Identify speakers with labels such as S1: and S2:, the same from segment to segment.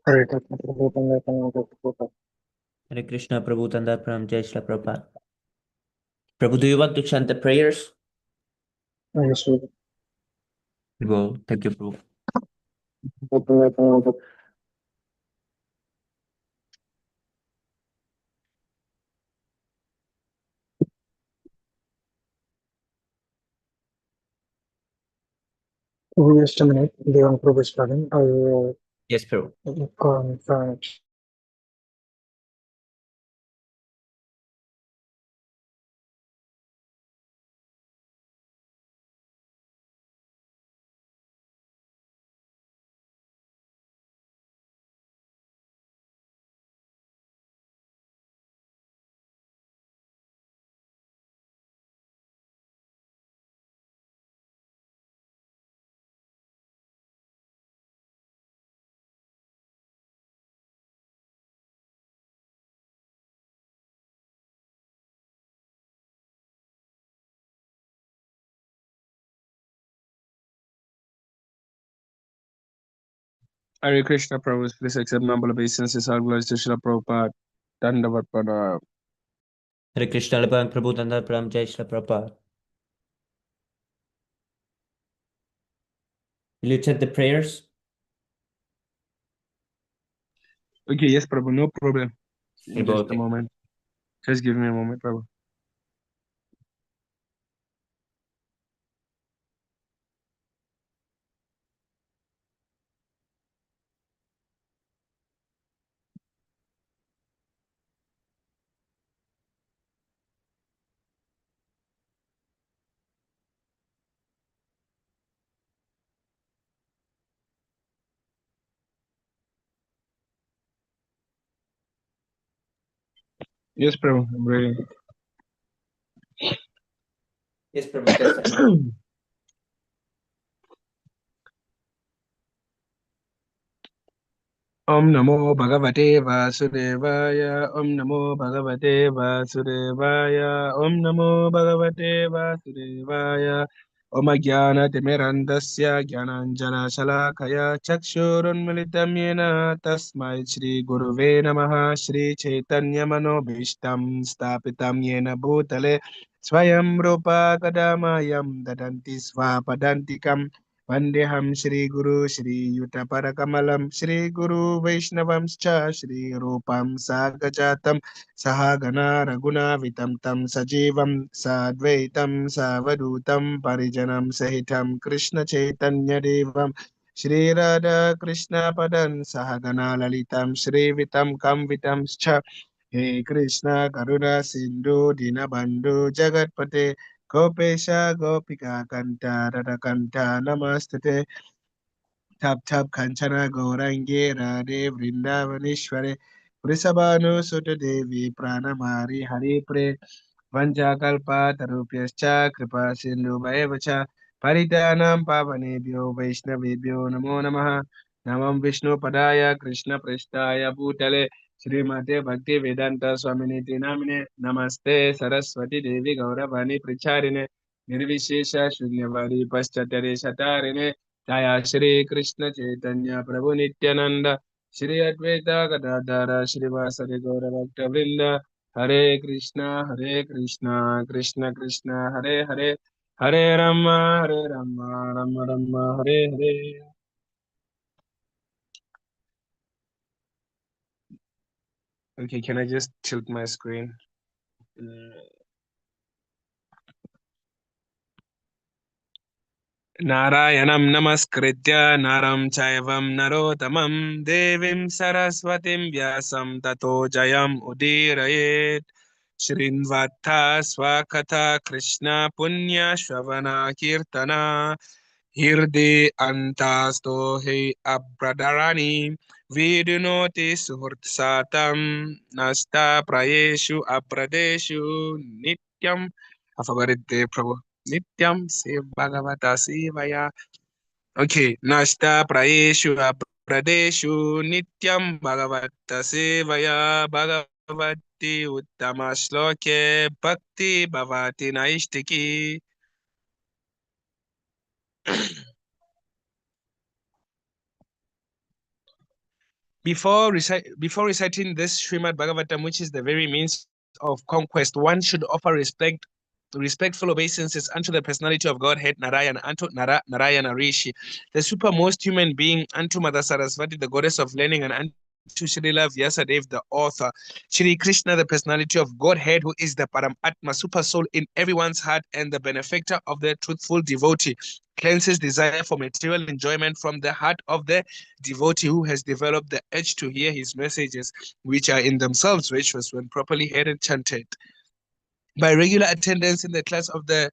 S1: Hare Krishna, Prabhu, Prabhu.
S2: Hare Krishna, Prabhu Tanda Pram Jai Shri Prabhupada. Prabhu, do you want to chant the prayers?
S1: Yes, Lord.
S2: Go. Thank you, Prabhu.
S1: Just a minute. Devan Prabhu is starting. I will
S2: Yes, Prabhu.
S1: confirm.
S3: Hare Krishna Prabhu, please accept humble obeisances. All glories to Srila Prabhupada. Dandavat Pranam.
S2: Hare Krishna, Prabhu Tanda Pram Jai Shri Prabhupada. Will you chant the prayers?
S3: Okay, yes, Prabhu, no problem.
S2: Go.
S3: Just a moment. Just give me a moment, Prabhu. Yes, Prabhu, I'm ready.
S2: Yes, Prabhu, you can start.
S3: Om Namo Bhagavate Vasudevaya. Om Namo Bhagavate Vasudevaya. Om Namo Bhagavate Vasudevaya. Om Jnana Timirandasya Jnananjana Shalakaya Chakshurunmilitam Yena Tasmai Shri Guruve Namaha Shri Chaitanya Manobhishtam Stapitam Yena Bhutale Swayam Rupa Kadamayam Dadanti Swapadantikam Vandeham Shri Guru Shri Yuta Parakamalam Shri Guru Vaishnavamscha Shri Rupam Sagajatam Sahagana Raguna Vitam Tam Sajivam Sadvaitam Savadutam Parijanam Sahitam Krishna Chaitanya Devam Shri Radha Krishna Padan Sahagana Lalitam Shri Vitam Kam Vitamscha He Krishna Karuna Sindhu Dinabandhu Jagatpate Gopesha Gopika Kanta Radakanta Namastate Tap Tap Kanchana Gaurangi Radhe Vrindavanishware Vrisabhanu Sutta Devi Pranamari Hari Pre Vanjakalpa Tarupyascha Kripa Sindhu Vaevacha Paritanam Pavanebhyo Vaishnavebhyo Namo Namaha Namam Vishnu Padaya Krishna Prestaya Bhutale Srimate Bhakti Vedanta Swaminiti Namine Namaste Saraswati Devi Gauravani Pricharine Nirvishesha Shunyavadi Paschatare Shatarine Jaya Shri Krishna Chaitanya Prabhu Nityananda Shri Advaita Gadadara Srivasari Gaura Bhakta Vrinda Hare Krishna, Krishna Krishna, Hare Hare, Hare Rama, Rama Rama, Hare Hare. Okay, can I just tilt my screen? Narayanam Namaskritya Naram Chaivam Narotamam Devim Saraswatim Vyasam Tato Jayam Udirayet Shrinvatha Swakatha Krishna Punya Shravana Kirtana Hirde Antasto He Abradarani Vidunoti Suhurtsatam Nasta Prayeshu Apradeshu Nityam. I forgot it there, Prabhu. Nityam Se Bhagavata Sevaya. Okay, Nasta Prayeshu Apradeshu Nityam Bhagavata Sevaya Bhagavati Uttama Shloke Bhakti Bhavati Naishtiki. Before reciting this Śrīmad-Bhāgavatam, which is the very means of conquest, one should offer respectful obeisances unto the personality of Godhead, Narayana, unto Narayana Rishi, the supermost human being, unto Mother Sarasvati, the goddess of learning, and unto Srila Vyasadeva, the author, Shri Krishna, the personality of Godhead, who is the Paramatma, super soul in everyone's heart, and the benefactor of the truthful devotee, cleanses desire for material enjoyment from the heart of the devotee who has developed the urge to hear his messages, which are in themselves virtuous when properly heard and chanted. By regular attendance in the class on the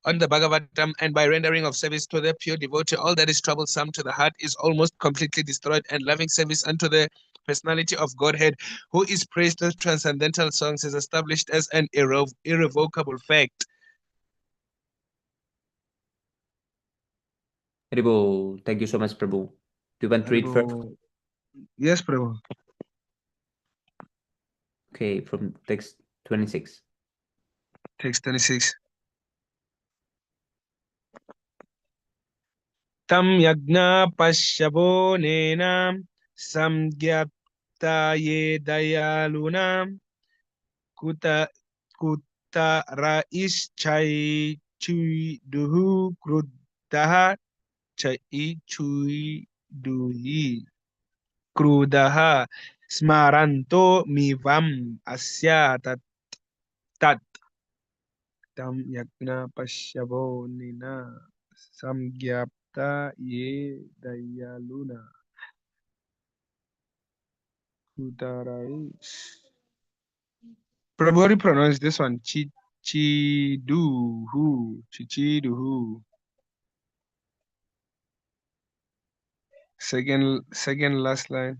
S3: Bhagavatam and by rendering of service to the pure devotee, all that is troublesome to the heart is almost completely destroyed, and loving service unto the personality of Godhead, who is praised with transcendental songs, is established as an irrevocable fact.
S2: Haribo, thank you so much, Prabhu. Do you want to read first?
S3: Yes, Prabhu.
S2: Okay, from text 26.
S3: Text 26. Tam yagna pashyabo nena samgyapta ye dayaluna kuta raischai chui duhu krudaha chai chui duhi krudaha smaranto mivam asya tat tam yagna pashyabo nena samgyapta ye dayaluna kutarais. Prabhu, how do you pronounce this one? Chichiduhu. Chichiduhu. Second last line.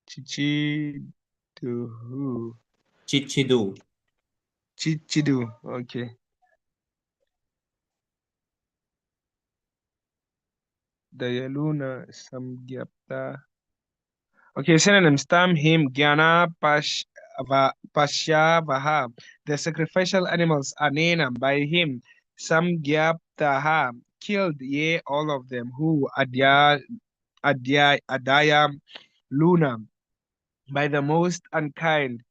S3: Chichiduhu.
S2: Chichidu.
S3: Chichidu. Okay. Dayaluna samgyapta. Okay, synonyms. Tam him gyana pashyavaha. The sacrificial animals are nena by him. Samgyaptaha. Killed, ye all of them. Who adaya luna. By the most unkind.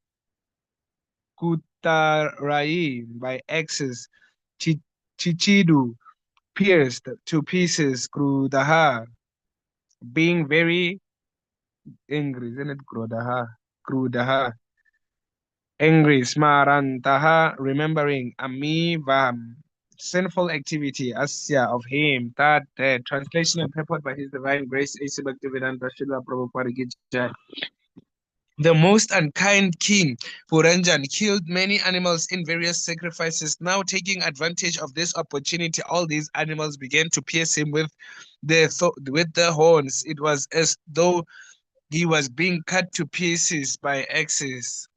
S3: Kutarai by axes. Chichidu. Pierced to pieces. Krudaha. Being very angry, isn't it? Krudaha. Angry, smarantaha, remembering, amivam, sinful activity, asya, of him, that, translation and purport by His Divine Grace, A.C. Bhaktivedanta Srila Prabhupada Ki Jai. The most unkind king, Puranjan, killed many animals in various sacrifices. Now, taking advantage of this opportunity, all these animals began to pierce him with the horns. It was as though he was being cut to pieces by axes.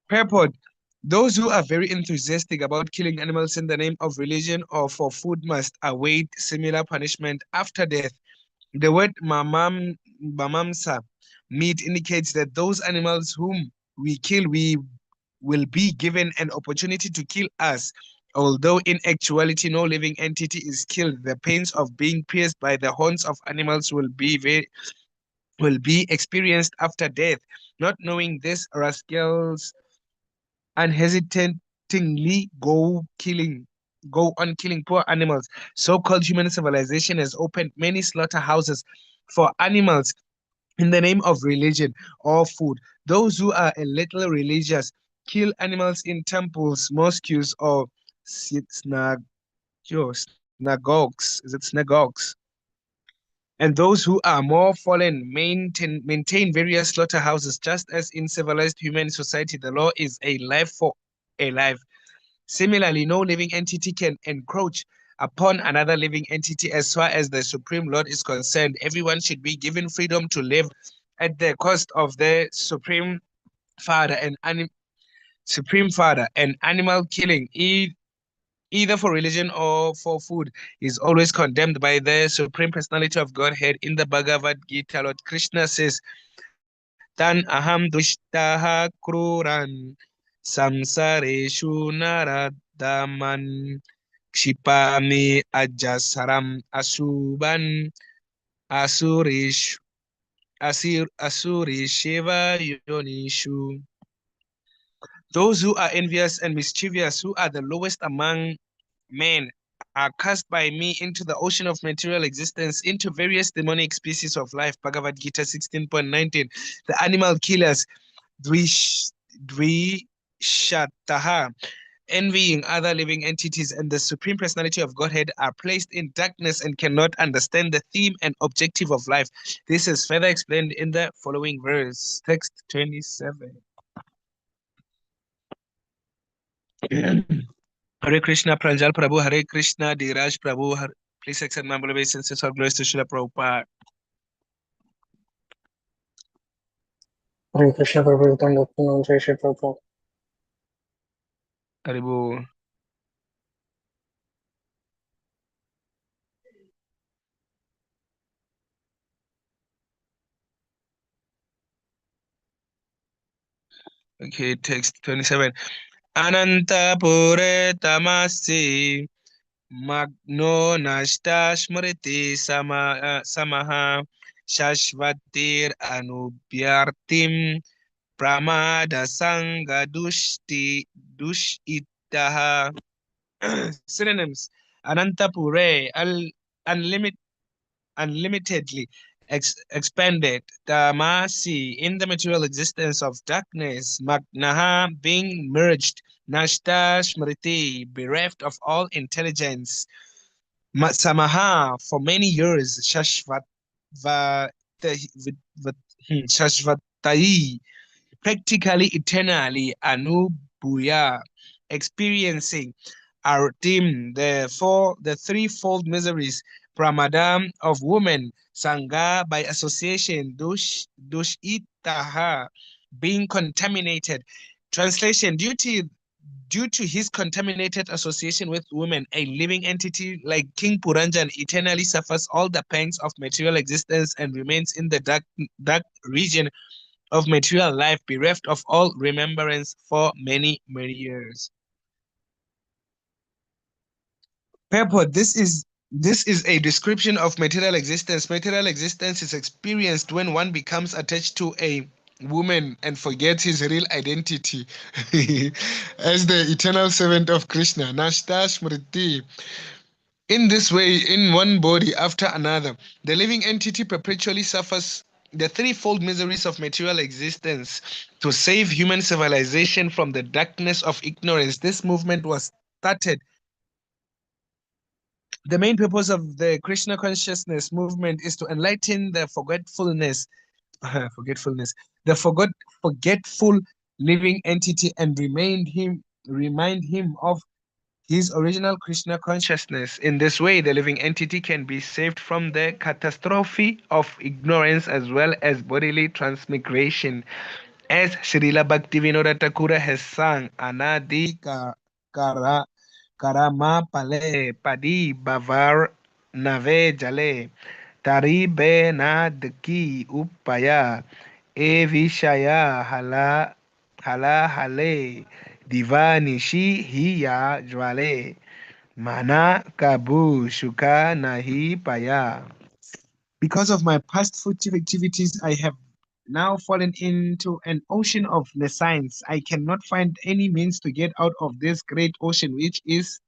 S3: Purport. Those who are very enthusiastic about killing animals in the name of religion or for food must await similar punishment after death. The word mamamsa, meat, indicates that those animals whom we kill, we will be given an opportunity to kill us. Although in actuality no living entity is killed, the pains of being pierced by the horns of animals will be experienced after death. Not knowing this, rascals unhesitatingly go on killing poor animals. So-called human civilization has opened many slaughterhouses for animals in the name of religion or food. Those who are a little religious kill animals in temples, mosques, or synagogues. Is it synagogues? And those who are more fallen maintain various slaughterhouses. Just as in civilized human society, the law is a life for a life. Similarly, no living entity can encroach upon another living entity as far as the Supreme Lord is concerned. Everyone should be given freedom to live at the cost of the Supreme Father and animal killing, either for religion or for food, is always condemned by the Supreme Personality of Godhead. In the Bhagavad Gita, Lord Krishna says, Tan aham dushtaha kruran samsareshu naradaman Kshipami ajasaram asuban Asurish Asurisheva Yonishu. Those who are envious and mischievous, who are the lowest among men, are cast by me into the ocean of material existence, into various demonic species of life. Bhagavad Gita 16.19. The animal killers, Dvishataha, envying other living entities, and the Supreme Personality of Godhead are placed in darkness and cannot understand the theme and objective of life. This is further explained in the following verse, text 27. Hare Krishna, Pranjal Prabhu, Hare Krishna, Dheeraj Prabhu, please accept my humble obeisances. All glories to Srila Prabhupada.
S1: Hare Krishna Prabhu, Tandapunam, Jai Shri Prabhupada.
S3: Haribo. Okay, text 27. Ananta Pure Tamasi Magno Nashta Smriti Samaha Shashvatir Anubhyartim Pramada Sanga Dushitaha. Synonyms: Ananta Pure, unlimitedly expanded, Tamasi, in the material existence of darkness, Magnaha, being merged, Nashta Smriti, bereft of all intelligence, Samaha, for many years, Shashvatai, practically eternally, Anubuya, experiencing Artim, the threefold miseries, Pramadam of woman, Sangha by association, Dushitaha, being contaminated. Translation: due to his contaminated association with women, a living entity like King Puranjan eternally suffers all the pangs of material existence and remains in the dark region of material life, bereft of all remembrance for many, many years. Purport: this is a description of material existence. Material existence is experienced when one becomes attached to a woman and forgets his real identity as the eternal servant of Krishna. Nashta Smriti. In this way, in one body after another, the living entity perpetually suffers the threefold miseries of material existence. To save human civilization from the darkness of ignorance, this movement was started. The main purpose of the Krishna consciousness movement is to enlighten the forgetful living entity and remind him of his original Krishna consciousness. In this way, the living entity can be saved from the catastrophe of ignorance as well as bodily transmigration. As Srila Bhaktivinoda Thakur has sung, Anadi Karama Pale Padi Bavar Nave Jale Tari Be Nadki Upaya E Vishaya Hala Hale Divanishi Hiya Jwale Mana Kabu Shuka Nahi Paya. Because of my past furtive activities, I have now fallen into an ocean of nescience. I cannot find any means to get out of this great ocean, which is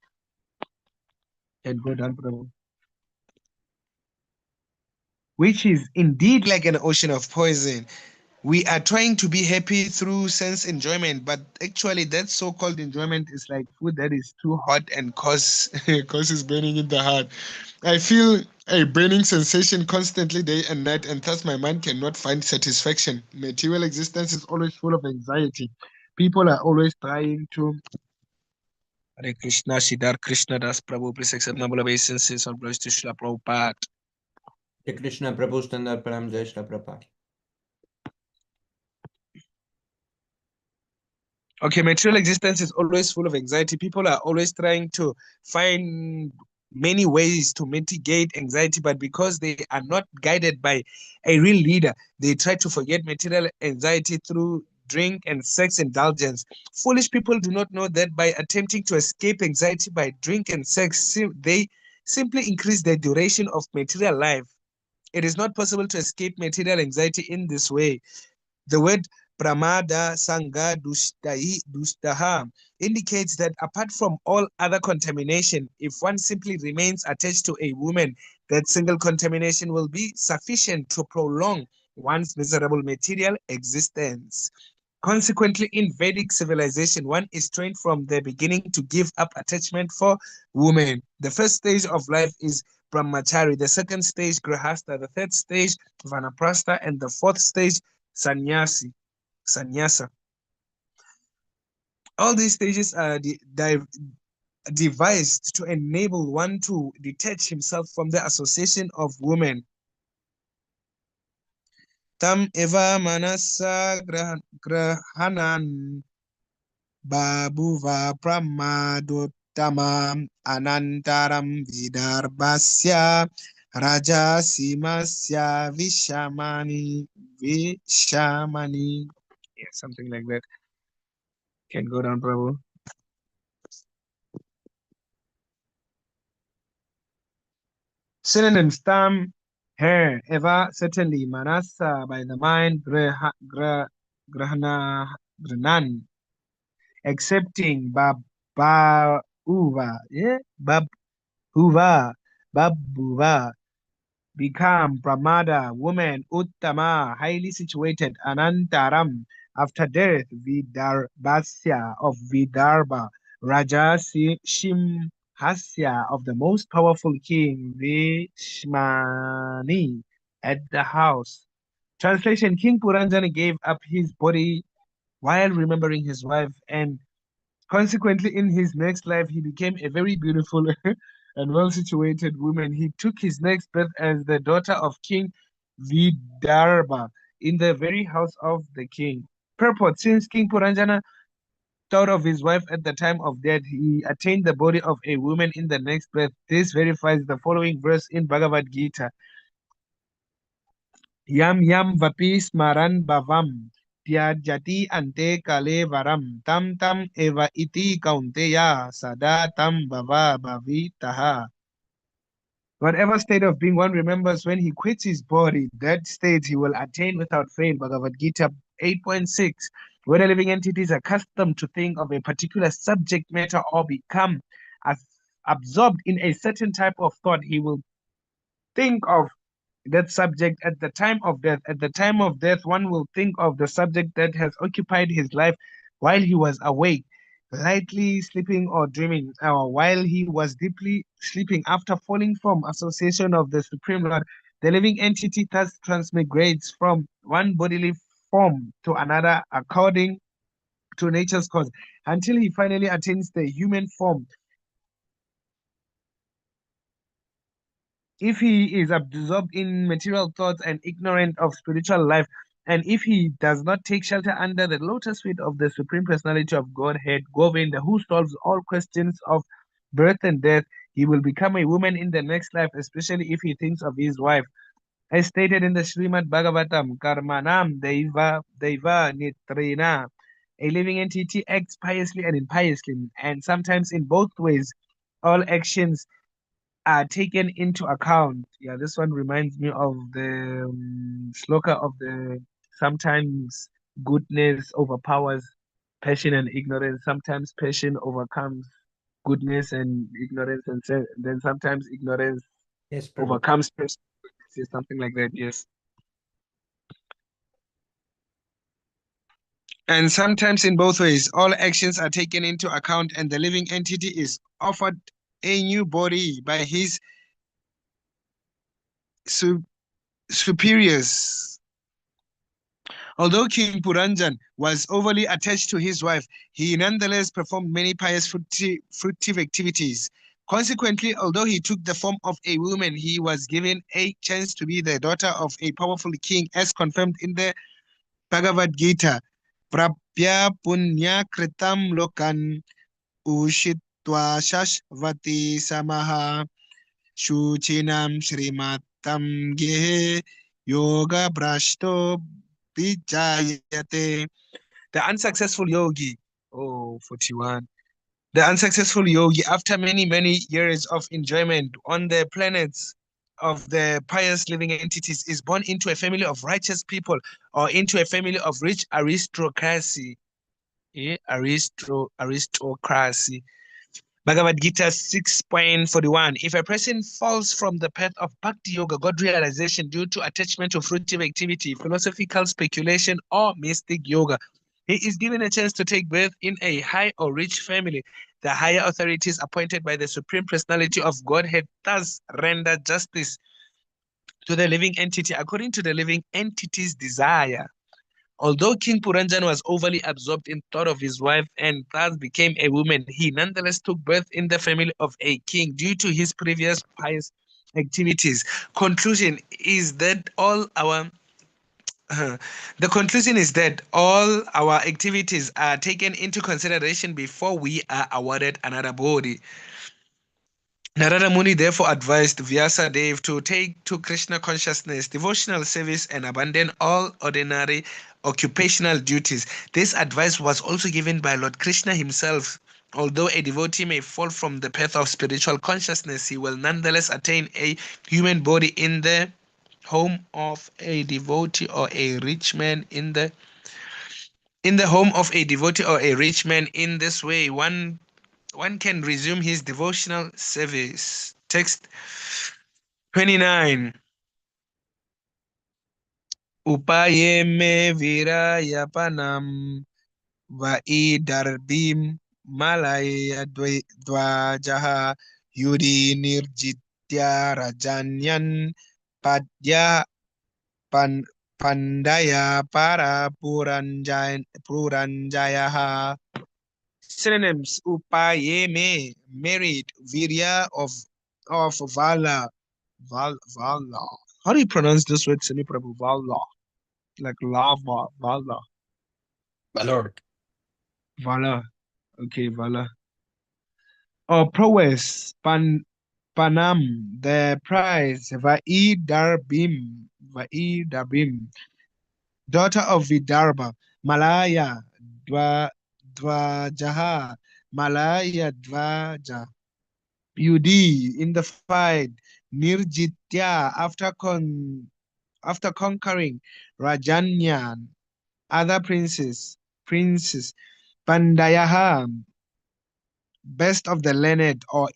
S3: indeed like an ocean of poison. We are trying to be happy through sense enjoyment, but actually that so-called enjoyment is like food that is too hot and causes burning in the heart. I feel a burning sensation constantly day and night, and thus my mind cannot find satisfaction. Material existence is always full of anxiety. People are always trying to. Hare Krishna, Siddhar Krishna Das Prabhu, please accept my obeisances. All glories to Srila Prabhupada.
S2: Hare Krishna Prabhu, Standard Param, Jai Shri Prabhupada.
S3: Okay, material existence is always full of anxiety. People are always trying to find many ways to mitigate anxiety, but because they are not guided by a real leader, they try to forget material anxiety through drink and sex indulgence. Foolish people do not know that by attempting to escape anxiety by drink and sex, they simply increase the duration of material life. It is not possible to escape material anxiety in this way. The word pramada sangha dustaha indicates that apart from all other contamination, if one simply remains attached to a woman, that single contamination will be sufficient to prolong one's miserable material existence. Consequently, in Vedic civilization, one is trained from the beginning to give up attachment for women. The first stage of life is brahmachari, the second stage grahastha, the third stage vanaprastha, and the fourth stage sannyasa. All these stages are devised to enable one to detach himself from the association of women. Tam eva manasa grahanan babuva pramadottamam anantaram vidarbasya rajasimasya vishamani. Yeah, something like that. Can go down, Prabhu. Synonyms: tam, hair, eva, certainly, manasa, by the mind, grahanan, accepting, uva, yeah, babuva, become, pramada, woman, uttama, highly situated, anantaram, after death, vidarbhasya, of Vidarbha, Shimhasya, of the most powerful king, Vishmani, at the house. Translation: King Puranjana gave up his body while remembering his wife, and consequently, in his next life, he became a very beautiful and well-situated woman. He took his next birth as the daughter of King Vidarbha in the very house of the king. Purport: since King Puranjana thought of his wife at the time of death, he attained the body of a woman in the next birth. This verifies the following verse in Bhagavad Gita. Yam yam vapi smaran bhavam tyajati ante kale varam tam tam eva iti kaunteya sada tam bhava bhavitaha. Whatever state of being one remembers when he quits his body, that state he will attain without fail. Bhagavad Gita 8.6. When a living entity is accustomed to think of a particular subject matter or become absorbed in a certain type of thought, he will think of that subject at the time of death. At the time of death, one will think of the subject that has occupied his life while he was awake, lightly sleeping or dreaming, or while he was deeply sleeping. After falling from association of the Supreme Lord, the living entity thus transmigrates from one bodily form to another according to nature's cause until he finally attains the human form. If he is absorbed in material thoughts and ignorant of spiritual life, and if he does not take shelter under the lotus feet of the Supreme Personality of Godhead, Govinda, who solves all questions of birth and death, he will become a woman in the next life, especially if he thinks of his wife. As stated in the Śrīmad-Bhāgavatam, Karmanam Deva Nitrena, a living entity acts piously and impiously, and sometimes in both ways. All actions are taken into account. Yeah, this one reminds me of the sloka of the sometimes goodness overpowers passion and ignorance. Sometimes passion overcomes goodness and ignorance, and then sometimes ignorance
S2: Yes, Prabhu.
S3: overcomes passion. Something like that. Yes. And sometimes in both ways, all actions are taken into account, and the living entity is offered a new body by his superiors. Although King Puranjan was overly attached to his wife, he nonetheless performed many pious fruitive activities. Consequently, although he took the form of a woman, he was given a chance to be the daughter of a powerful king, as confirmed in the Bhagavad Gita. Prapya punya kritam lokan ushitva shashvati samaha shuchinam shrimatam gehe yoga brashto vijayate. The unsuccessful yogi, 41. The unsuccessful yogi, after many years of enjoyment on the planets of the pious living entities is born into a family of righteous people or into a family of rich aristocracy. Aristocracy. Bhagavad Gita 6.41. If a person falls from the path of Bhakti Yoga, God realization due to attachment to fruitive activity, philosophical speculation, or mystic yoga, he is given a chance to take birth in a high or rich family. The higher authorities appointed by the Supreme Personality of Godhead thus render justice to the living entity according to the living entity's desire. Although King Puranjan was overly absorbed in thought of his wife and thus became a woman, he nonetheless took birth in the family of a king due to his previous pious activities. Conclusion is that all our the conclusion is that all our activities are taken into consideration before we are awarded another body. Narada Muni therefore advised Vyasadeva to take to Krishna consciousness, devotional service, and abandon all ordinary occupational duties. This advice was also given by Lord Krishna himself. Although a devotee may fall from the path of spiritual consciousness, he will nonetheless attain a human body in the home of a devotee or a rich man in the home of a devotee or a rich man. In this way, one can resume his devotional service. Text 29. Upayeme virayapanam vaidarbim malaya dvajaha yudi nirjitya rajanyan padya pandaya para puranjayaha. Synonyms: upayeme, merit; virya, of valor. Valor. How do you pronounce this word, Semi Prabhu? Valor. Like lava. Valor.
S4: Valor.
S3: Valor. Okay, valor. Or prowess. Panam, the prize. Vaidarbim. Daughter of Vidarbha. Malaya. Dvajaha. Malaya Dvaja. Beauty in the fight. Nirjitya, after conquering Rajanyan, other princes. Pandayaha, best of the learned, or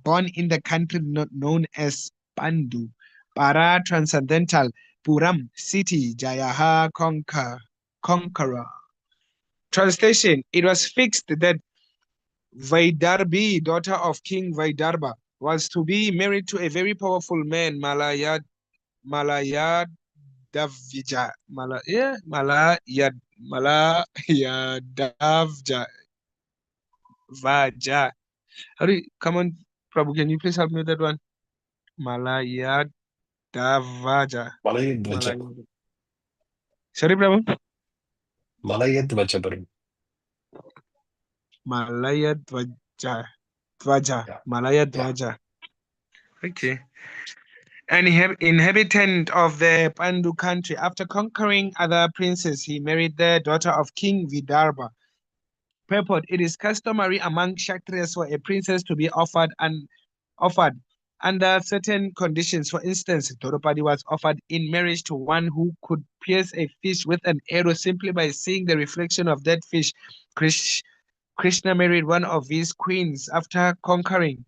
S3: born in the country not known as Pandu. Para, transcendental. Puram, city. Jayaha, conqueror. Translation: it was fixed that Vaidarbi, daughter of King Vaidarbha, was to be married to a very powerful man, Malayadavija. Malayadavja. Vaja. Come on, Prabhu, can you please help me with that one? Malayadavaja.
S4: Malayadvaja.
S3: Sorry, Prabhu?
S4: Malayadvaja.
S3: Malayadvaja.
S4: Yeah.
S3: Malayadvaja. Okay. An inhabitant of the Pandu country. After conquering other princes, he married the daughter of King Vidarbha. Purport: it is customary among Kshatriyas for a princess to be offered under certain conditions. For instance, Draupadi was offered in marriage to one who could pierce a fish with an arrow simply by seeing the reflection of that fish. Krishna married one of his queens after conquering.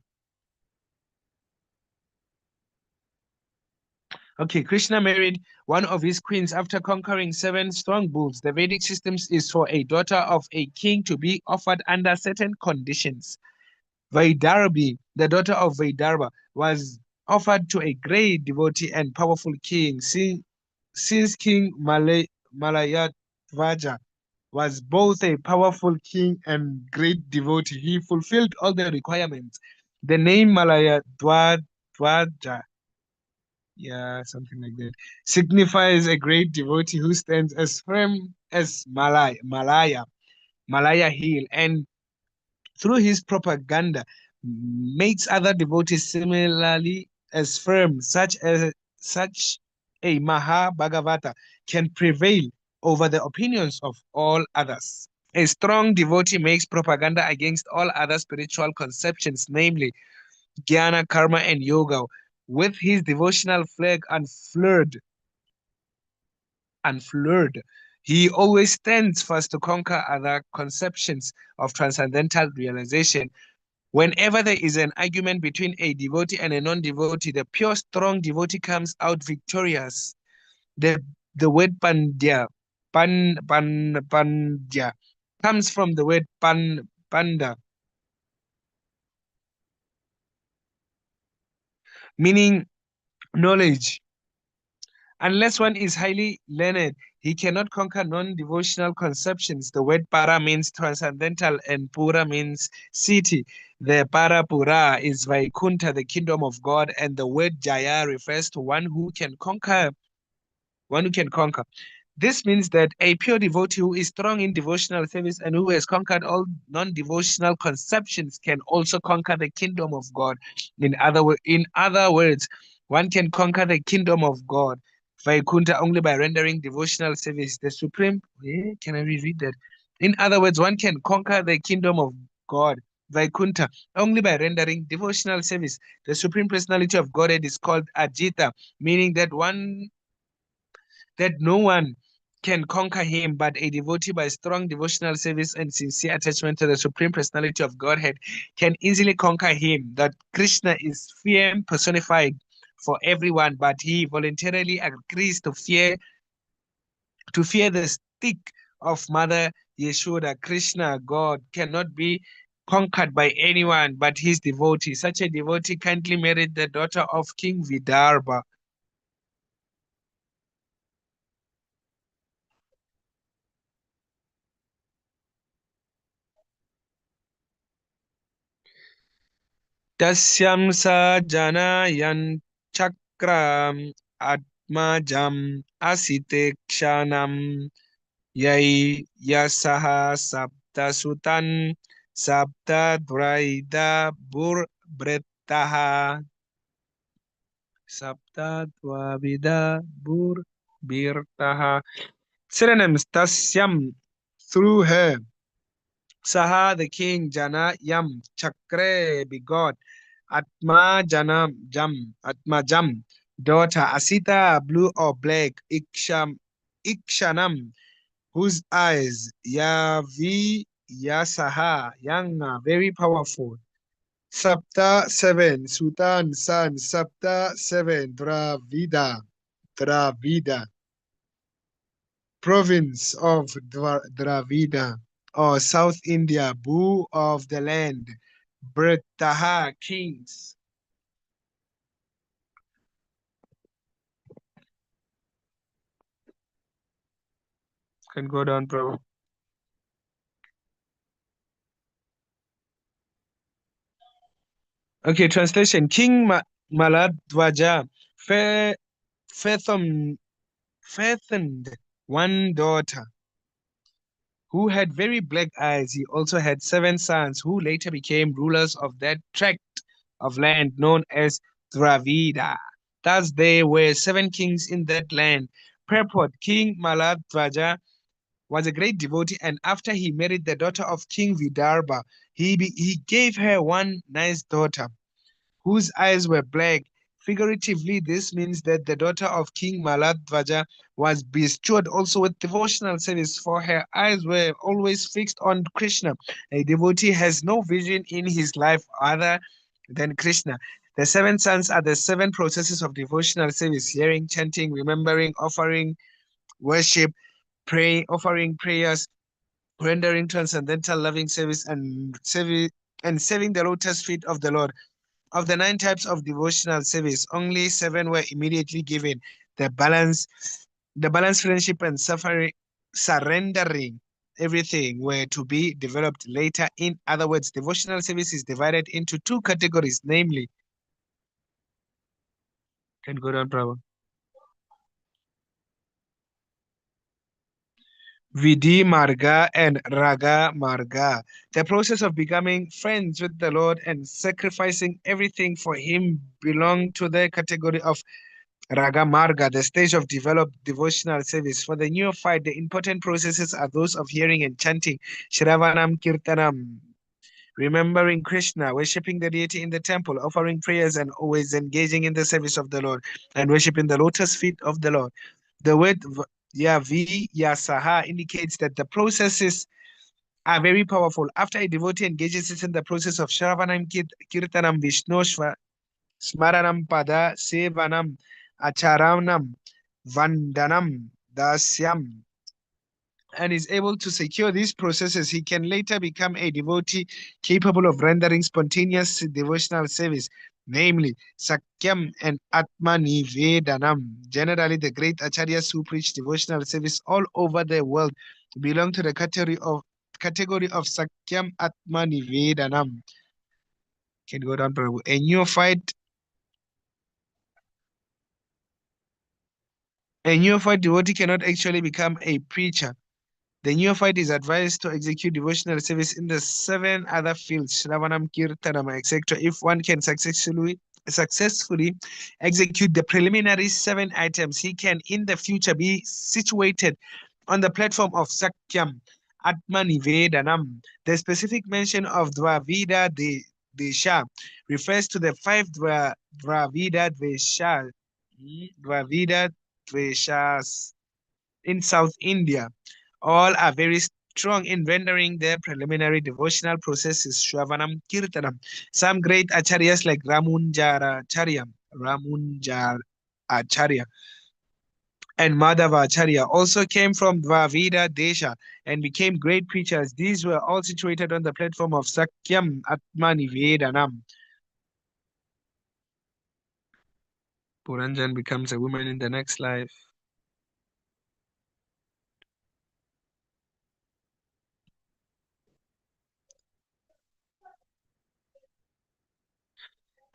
S3: Okay, Krishna married one of his queens after conquering 7 strong bulls. The Vedic system is for a daughter of a king to be offered under certain conditions. Vaidarbhi, the daughter of Vaidarbha, was offered to a great devotee and powerful king. Since King Malayadvaja was both a powerful king and great devotee, he fulfilled all the requirements. The name Malayadvaja, something like that, signifies a great devotee who stands as firm as Malaya hill, and through his propaganda makes other devotees similarly as firm. Such a Maha-Bhagavata can prevail over the opinions of all others. A strong devotee makes propaganda against all other spiritual conceptions, namely Jnana, Karma, and Yoga. with his devotional flag unfurled, he always stands first to conquer other conceptions of transcendental realization. Whenever there is an argument between a devotee and a non-devotee, the pure, strong devotee comes out victorious. The word pandya comes from the word panda, meaning knowledge. Unless one is highly learned, he cannot conquer non-devotional conceptions. The word para means transcendental and pura means city. The para pura is Vaikunta, the kingdom of God, and the word jaya refers to one who can conquer. This means that a pure devotee who is strong in devotional service and who has conquered all non-devotional conceptions can also conquer the kingdom of God. In other words, one can conquer the kingdom of God, Vaikunta, only by rendering devotional service. The supreme, can I reread that? In other words, one can conquer the kingdom of God, Vaikunta, only by rendering devotional service. The supreme personality of Godhead is called Ajita, meaning that no one can conquer him, but a devotee by strong devotional service and sincere attachment to the Supreme Personality of Godhead can easily conquer him. That Krishna is fear personified for everyone, but he voluntarily agrees to fear the stick of Mother Yashoda. Krishna, God, cannot be conquered by anyone but his devotee. Such a devotee kindly married the daughter of King Vidarbha. Tasyam sa janayan chakram atmajam asitekshanam yai yasaha saptasutan saptadvaida burbretaha saptadvavida burbirtaha. Synonyms: Tasyam, through her. Saha, the king. Jana, yam. Chakre, begot. Atma Jam, daughter. Asita, blue or black. Ikshanam, whose eyes. Yavi, Yasaha, young, very powerful. Sapta, 7. Sultan, son. Sapta, 7. Dravida, province of Dravida, or South India. Boo, of the land. Bretaha, kings. Can go down, bro. Okay, translation. King Maladwaja fathomed one daughter who had very black eyes. He also had 7 sons who later became rulers of that tract of land known as Dravida. Thus there were 7 kings in that land. Purport: King Maladwaja was a great devotee, and after he married the daughter of King Vidarbha, he gave her one nice daughter whose eyes were black. Figuratively, this means that the daughter of King Maladwaja was bestowed also with devotional service, for her eyes were always fixed on Krishna. A devotee has no vision in his life other than Krishna. The 7 sons are the 7 processes of devotional service: hearing, chanting, remembering, offering worship, offering prayers, rendering transcendental loving service, and serving the lotus feet of the Lord. Of the 9 types of devotional service, only 7 were immediately given. The balance, friendship, and surrendering everything were to be developed later. In other words, devotional service is divided into 2 categories, namely, can go down, Prabhu. Vidhi Marga and Raga Marga. The process of becoming friends with the Lord and sacrificing everything for Him belong to the category of Raga Marga, the stage of developed devotional service. For the neophyte, the important processes are those of hearing and chanting, Shravanam Kirtanam, remembering Krishna, worshipping the deity in the temple, offering prayers, and always engaging in the service of the Lord and worshiping the lotus feet of the Lord. The word Yasaha indicates that the processes are very powerful. After a devotee engages in the process of Shravanam Kirtanam Vishnoshva Smaranam Pada Sevanam Acharanam Vandanam Dasyam and is able to secure these processes, he can later become a devotee capable of rendering spontaneous devotional service, namely Sakyam and Atmanivedanam. Generally, the great acharyas who preach devotional service all over the world belong to the category of Sakyam Atmanivedanam. Can go down, Prabhu. A neophyte devotee cannot actually become a preacher. The neophyte is advised to execute devotional service in the 7 other fields, Shravanam, Kirtanam, etc. If one can successfully execute the preliminary 7 items, he can in the future be situated on the platform of Sakyam, Atmanivedanam. The specific mention of Dvavida Desha refers to the 5 Dvavida Dveshas in South India. All are very strong in rendering their preliminary devotional processes, Shravanam Kirtanam. Some great acharyas like Ramunjaracharya, and Madhavacharya also came from Dvavida Desha and became great preachers. These were all situated on the platform of Sakyam Atmanivedanam. Puranjan becomes a woman in the next life.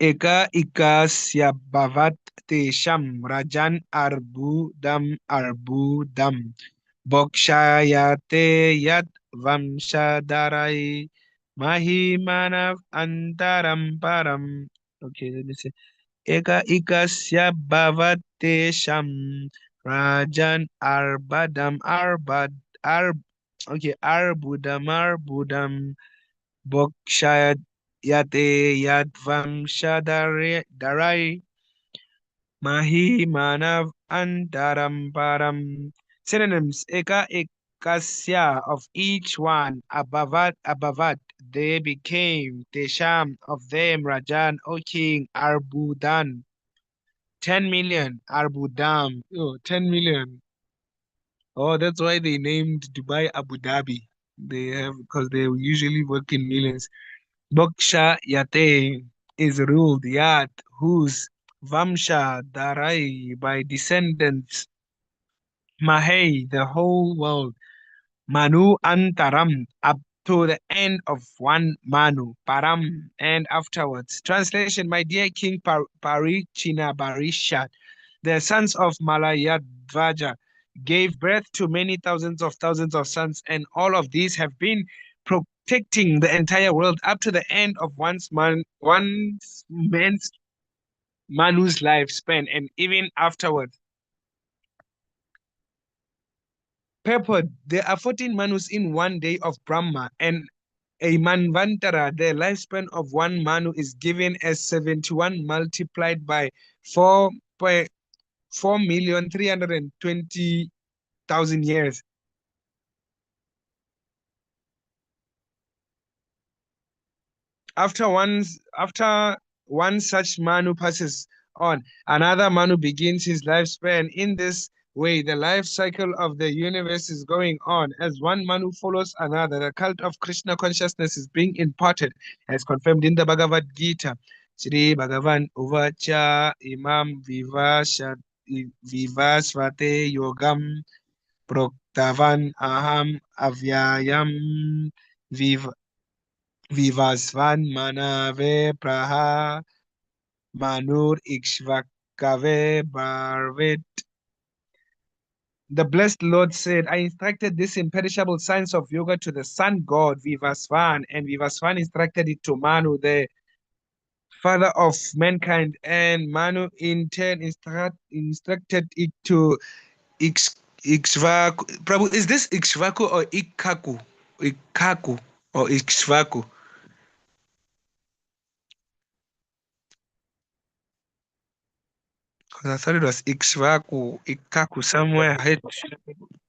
S3: Eka ikasya bhavat tesham rajan arbudam bokshayate yat vamshadarai mahimanav antaram param. Okay, let me see. Eka ikasya bhavat tesham rajan arbudam bokshayate yadvam shadarai mahi manav antaram param. Synonyms: eka ekasya, of each one, abhavat, they became, tesham, of them, rajan, O king, arbudan, 10 million, arbudam, 10 million. Oh, that's why they named Dubai Abu Dhabi. They have, because they usually work in millions. Boksha Yate is ruled Yat, whose Vamsha Darai, by descendants, Mahei, the whole world, Manu Antaram, up to the end of one Manu, Param, and afterwards. Translation: My dear King Parichina Barishat, the sons of Malayadvaja gave birth to many thousands of sons, and all of these have been protecting the entire world up to the end of one man's Manu's lifespan, and even afterwards. Purport: there are 14 Manus in one day of Brahma, and a Manvantara, the lifespan of one Manu, is given as 71 multiplied by 4,320,000 years. After one such Manu passes on, another Manu begins his lifespan. In this way, the life cycle of the universe is going on. As one Manu follows another, the cult of Krishna consciousness is being imparted, as confirmed in the Bhagavad Gita. Shri Bhagavan Uvacha Imam Vivasvate Yogam Proktavan Aham Avyayam Vivasvan Manave Praha Manur Ikshvakave Barvit. The blessed Lord said, I instructed this imperishable science of yoga to the sun god Vivasvan, and Vivasvan instructed it to Manu, the father of mankind, and Manu in turn instructed it to Ikshvaku. Prabhu, is this Ikshvaku or Ikaku? Ikaku or Ikshvaku? 'Cause I thought it was Ikshvaku, Ikaku somewhere.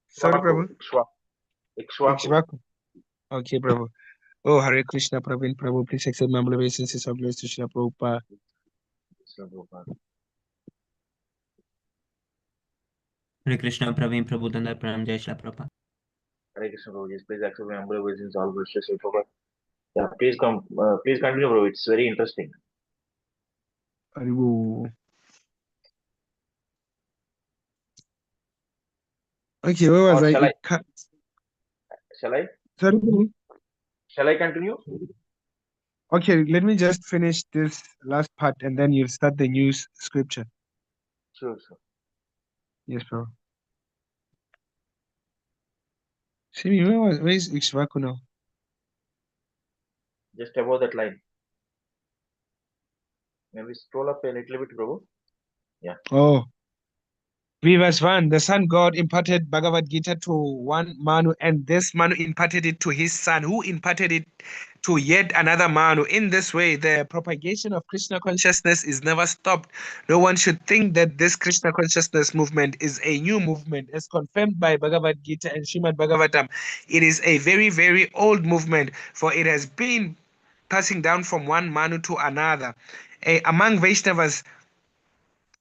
S3: Sorry, Prabhu. Ikshvaku. Okay, Prabhu. Oh, Hare Krishna, Praveen, Prabhu, please accept my humble obeisances of grace to Srila Prabhupada.
S2: Hare Krishna, Praveen Prabhu Dandar Pranam, Jai Shri Prabhupada.
S5: Hare Krishna, Prabhu. Please accept my humble obeisances, all gracious Prabhupada. Yeah, please come. Please continue, bro. It's very interesting.
S3: Haribo. Okay, where was
S5: Or
S3: I?
S5: shall I?
S3: Sorry, Prabhu.
S5: Shall I continue?
S3: Okay, let me just finish this last part and then you'll start the new scripture.
S5: Sure.
S3: Yes, Prabhu. See, where is Ikshvaku now?
S5: Just above that line. Maybe scroll up a little bit, Prabhu. Yeah.
S3: Oh. Verse 1, the sun God imparted Bhagavad Gita to one Manu, and this Manu imparted it to his son, who imparted it to yet another Manu. In this way, the propagation of Krishna consciousness is never stopped. No one should think that this Krishna consciousness movement is a new movement, as confirmed by Bhagavad Gita and Śrīmad-Bhāgavatam. It is a very, very old movement, for it has been passing down from one Manu to another. Among Vaishnavas,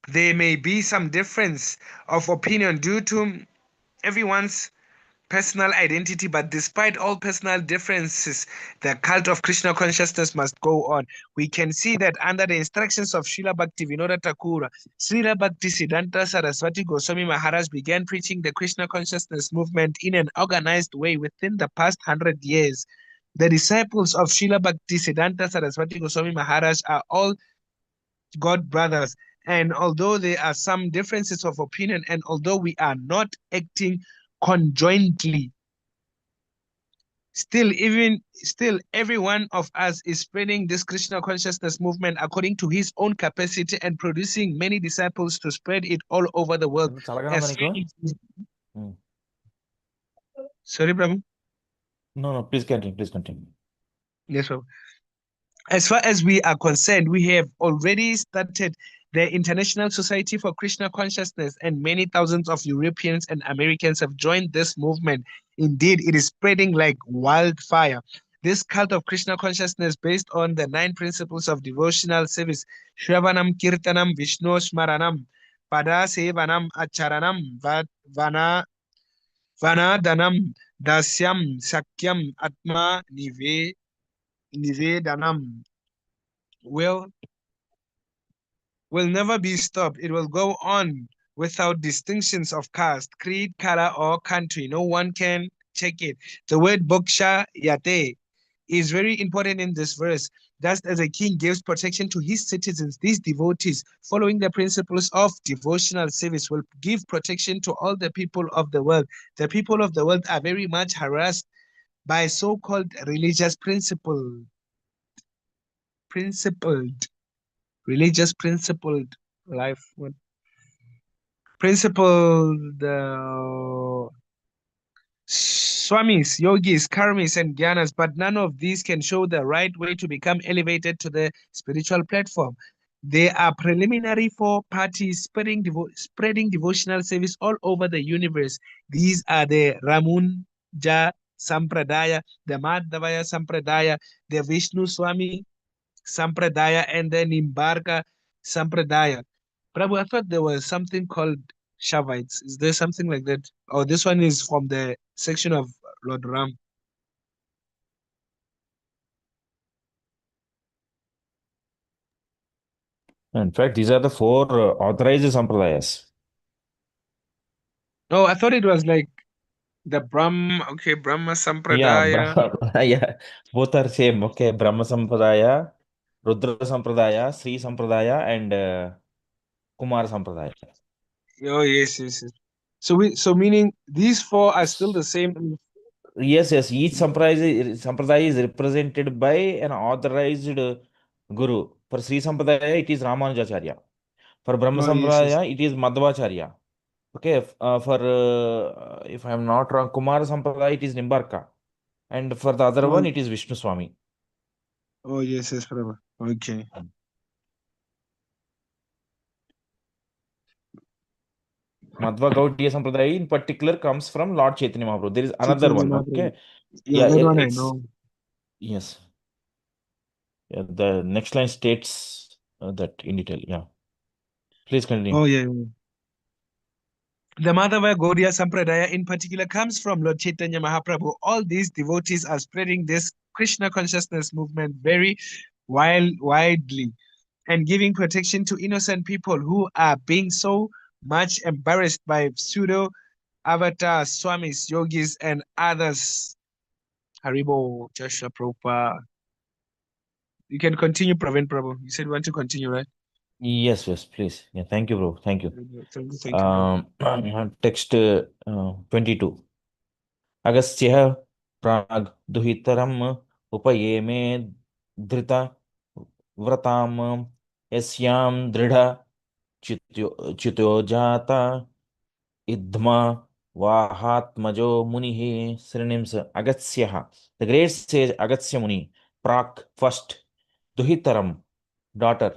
S3: there may be some difference of opinion due to everyone's personal identity, but despite all personal differences, the cult of Krishna consciousness must go on. We can see that under the instructions of Srila Bhaktivinoda Thakur, Srila Bhaktisiddhanta Saraswati Goswami Maharaj began preaching the Krishna consciousness movement in an organized way within the past 100 years. The disciples of Srila Bhaktisiddhanta Saraswati Goswami Maharaj are all God brothers, and although there are some differences of opinion, and although we are not acting conjointly, still every one of us is spreading this Krishna consciousness movement according to his own capacity and producing many disciples to spread it all over the world. Sorry, Brahma.
S6: No, please continue.
S3: Yes, sir. As far as we are concerned, we have already started the International Society for Krishna Consciousness, and many thousands of Europeans and Americans have joined this movement. Indeed, it is spreading like wildfire. This cult of Krishna consciousness, based on the 9 principles of devotional service, Shravanam, Kirtanam, Vishnu Smaranam, Pada Sevanam, Acharanam, Vanadanam, Dasyam, Sakyam, Atma, Nivedanam, will never be stopped. It will go on without distinctions of caste, creed, color, or country. No one can check it. The word Boksha Yate is very important in this verse. Just as a king gives protection to his citizens, these devotees, following the principles of devotional service, will give protection to all the people of the world. The people of the world are very much harassed by so-called religious principled life. Principled swamis, yogis, karmis, and gyanas, but none of these can show the right way to become elevated to the spiritual platform. They are preliminary for parties spreading devotional service all over the universe. These are the Ramunja Sampradaya, the Madhavaya Sampradaya, the Vishnu Swami Sampradaya, and the Nimbarka Sampradaya. Prabhu, I thought there was something called Shavites. Is there something like that? Oh, this one is from the section of Lord Ram.
S6: In fact, these are the 4 authorized sampradayas.
S3: Oh, I thought it was like the Brahma. Okay, Brahma Sampradaya.
S6: Yeah, both are same. Okay, Brahma Sampradaya, Rudra Sampradaya, Sri Sampradaya, and Kumar Sampradaya.
S3: Oh, yes. So meaning these 4 are still the same.
S6: Yes. Each sampradaya is represented by an authorized guru. For Sri Sampradaya, it is Ramanujacharya. For Brahma
S3: Oh, yes.
S6: Sampradaya, it is Madhvacharya. Okay, for if I am not wrong, Kumar Sampradaya, it is Nimbarka. And for the other one, it is Vishnu Swami.
S3: Oh, yes, Prabhu. Okay.
S6: Madhva Gaudiya Sampradaya in particular comes from Lord Chaitanya Mahaprabhu. There is another
S4: Chaitanya
S6: one.
S4: Mahaprabhu.
S6: Okay.
S4: Yeah, that one I
S6: It's
S4: know.
S6: yes. Yeah, the next line states that in detail. Yeah. Please continue.
S4: Oh, yeah, yeah.
S3: The Madhava Gaudiya Sampradaya in particular comes from Lord Chaitanya Mahaprabhu. All these devotees are spreading this Krishna consciousness movement very widely and giving protection to innocent people who are being so much embarrassed by pseudo avatar swamis, yogis, and others. Haribo, Joshua Prabhupada. You can continue, Praveen Prabhu. You said you want to continue, right?
S6: Yes, yes, please. Yeah, thank you, bro. Thank you.
S3: Thank you, bro.
S6: Text 22. अगस्त्यः प्राग् दुहितरम् उपयेमे धृत व्रतां यस्यां दृढ चितो जाता इद्मा वाहात्मजो मुनिः synonyms अगस्त्यः the great sage Agastya Muni प्राक् first दुहितरम daughter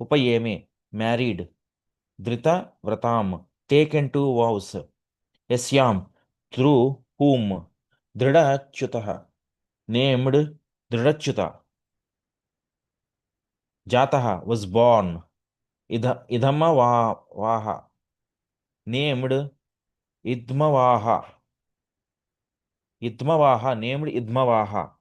S6: upayeme married drita vratam taken to vows yasyam through whom dridachyutah named dridachyuta jatah was born idhamavaha named idmavaha named idmavaha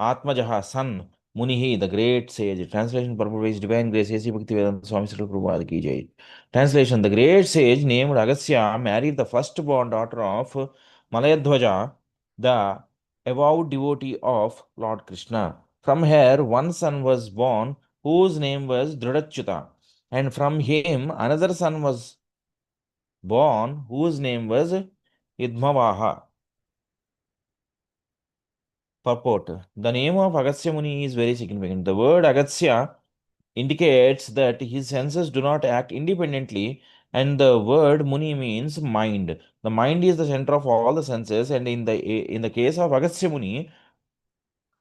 S6: Atmajaha, son, Munihi, the great sage. Translation purpose is divine grace. A.C. Bhaktivedanta Swami Srila Prabhupada ki jai. Translation: the great sage named Agastya married the firstborn daughter of Malayadhwaja, the avowed devotee of Lord Krishna. From her, one son was born whose name was Dridachyuta, and from him another son was born whose name was Idmavaha. Purport: the name of Agastya Muni is very significant. The word Agastya indicates that his senses do not act independently, and the word Muni means mind. The mind is the center of all the senses, and in the case of Agastya Muni,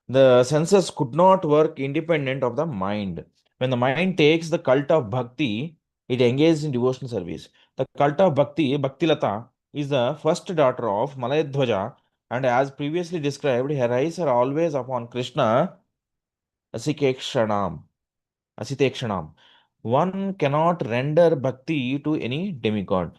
S6: the senses could not work independent of the mind. When the mind takes the cult of bhakti, it engages in devotional service. The cult of bhakti, Bhaktilata, is the first daughter of Malayadhwaja, and as previously described, her eyes are always upon Krishna, Asikekshanam. Asitekshanam. One cannot render bhakti to any demigod.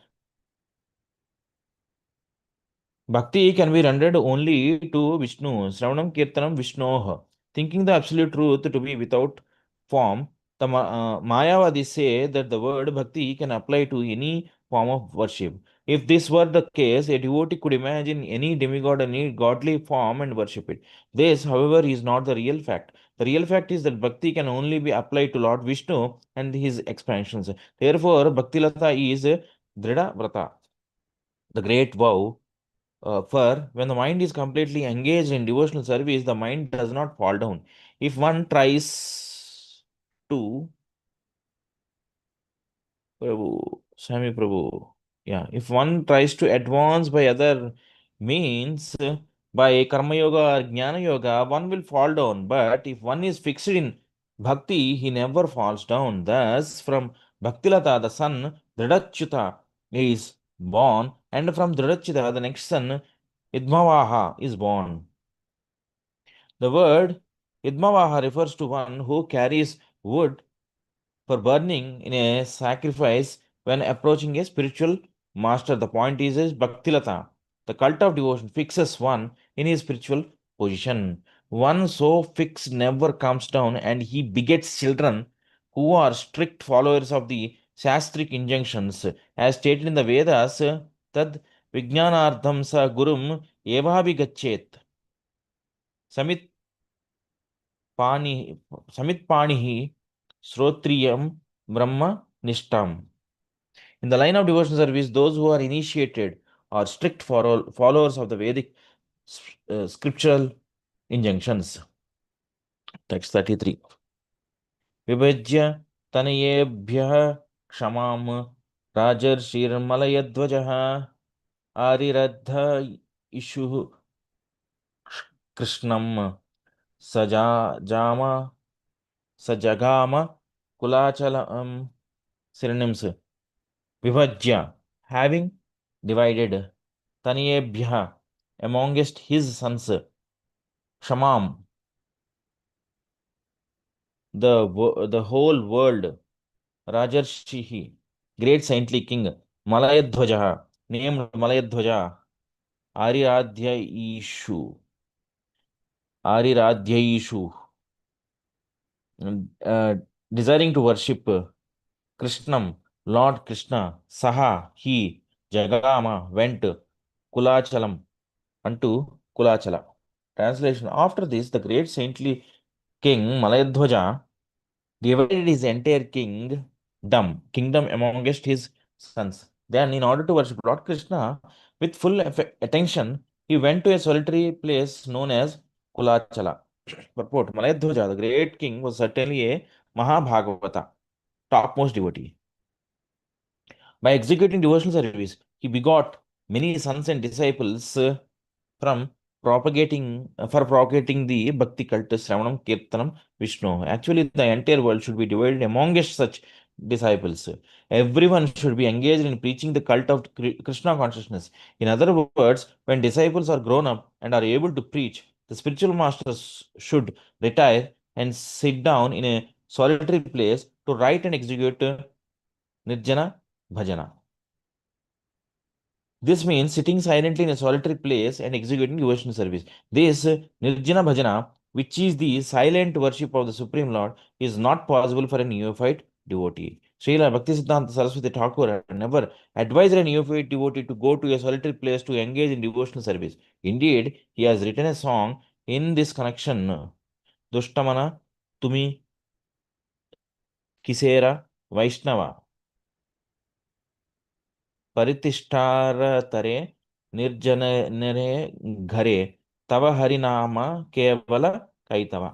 S6: Bhakti can be rendered only to Vishnu. Sravanam Kirtanam Vishnoha. Thinking the absolute truth to be without form, the Mayavadis say that the word bhakti can apply to any form of worship. If this were the case, a devotee could imagine any demigod, any godly form and worship it. This, however, is not the real fact. The real fact is that bhakti can only be applied to Lord Vishnu and his expansions. Therefore, Bhakti Lata is Drida Vrata, the great vow. For when the mind is completely engaged in devotional service, the mind does not fall down. If one tries to, Prabhu, Swami Prabhu, yeah, if one tries to advance by other means, by Karma Yoga or Jnana Yoga, one will fall down. But if one is fixed in Bhakti, he never falls down. Thus, from Bhaktilata, the son, Dridachyuta, is born, and from Dridachyuta, the next son, Idmavaha is born. The word Idmavaha refers to one who carries wood for burning in a sacrifice when approaching a spiritual master. The point is Bhaktilata. The cult of devotion fixes one in his spiritual position. One so fixed never comes down, and he begets children who are strict followers of the Shastric injunctions. As stated in the Vedas, Tad Vijnanardham sa Gurum Evabhigachet. Samit Pani Samitpanihi Srotriyam Brahma Nishtam. In the line of devotional service, those who are initiated are strict followers of the Vedic scriptural injunctions. Text 33. Vibhajya Tanayebhyah Kshamam Rajarshirmalayadvajah Ariradha Ishu Krishnam Sajama Sajagama Kulachalam. Synonyms: Vibhajya, having divided Taniyebhya amongst his sons, Shamam, the whole world, Rajarshihi, great saintly king, Malayadhwaja, named Malayadhwaja, Ariradhyaishu, Ariradhyaishu, uh, desiring to worship Krishnam, Lord Krishna, Saha, he, Jagama, went Kulachalam unto Kulachala. Translation: after this, the great saintly king Malayadhwaja divided his entire kingdom amongst his sons. Then, in order to worship Lord Krishna with full attention, he went to a solitary place known as Kulachala. Purport: Malayadhwaja, the great king, was certainly a Mahabhagavata, topmost devotee. By executing devotional service, he begot many sons and disciples from propagating the Bhakti cult, Shravanam, Kirtanam, Vishnu. Actually, the entire world should be divided amongst such disciples. Everyone should be engaged in preaching the cult of Krishna consciousness. In other words, when disciples are grown up and are able to preach, the spiritual masters should retire and sit down in a solitary place to write and execute Nirjana Bhajana. This means sitting silently in a solitary place and executing devotional service. This Nirjana Bhajana, which is the silent worship of the Supreme Lord, is not possible for a neophyte devotee. Srila Bhaktisiddhanta Saraswati Thakur never advised a neophyte devotee to go to a solitary place to engage in devotional service. Indeed, he has written a song in this connection. Dushtamana Tumi Kisera Vaishnava परितिष्ठारतरे निर्जनरे घरे तव हरिनाम केवल kaitava.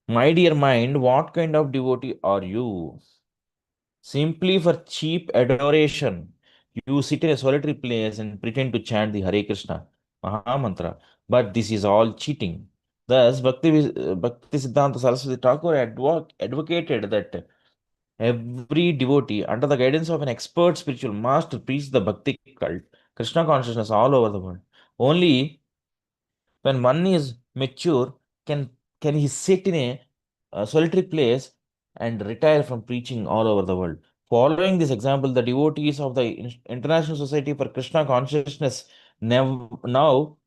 S6: My dear mind, what kind of devotee are you? Simply for cheap adoration, you sit in a solitary place and pretend to chant the Hare Krishna Mahamantra. But this is all cheating. Thus, Bhakti Siddhanta Saraswati Thakur advocated that every devotee, under the guidance of an expert spiritual master, preach the Bhakti cult, Krishna consciousness all over the world. Only when one is mature can he sit in a solitary place and retire from preaching all over the world. Following this example, the devotees of the International Society for Krishna Consciousness now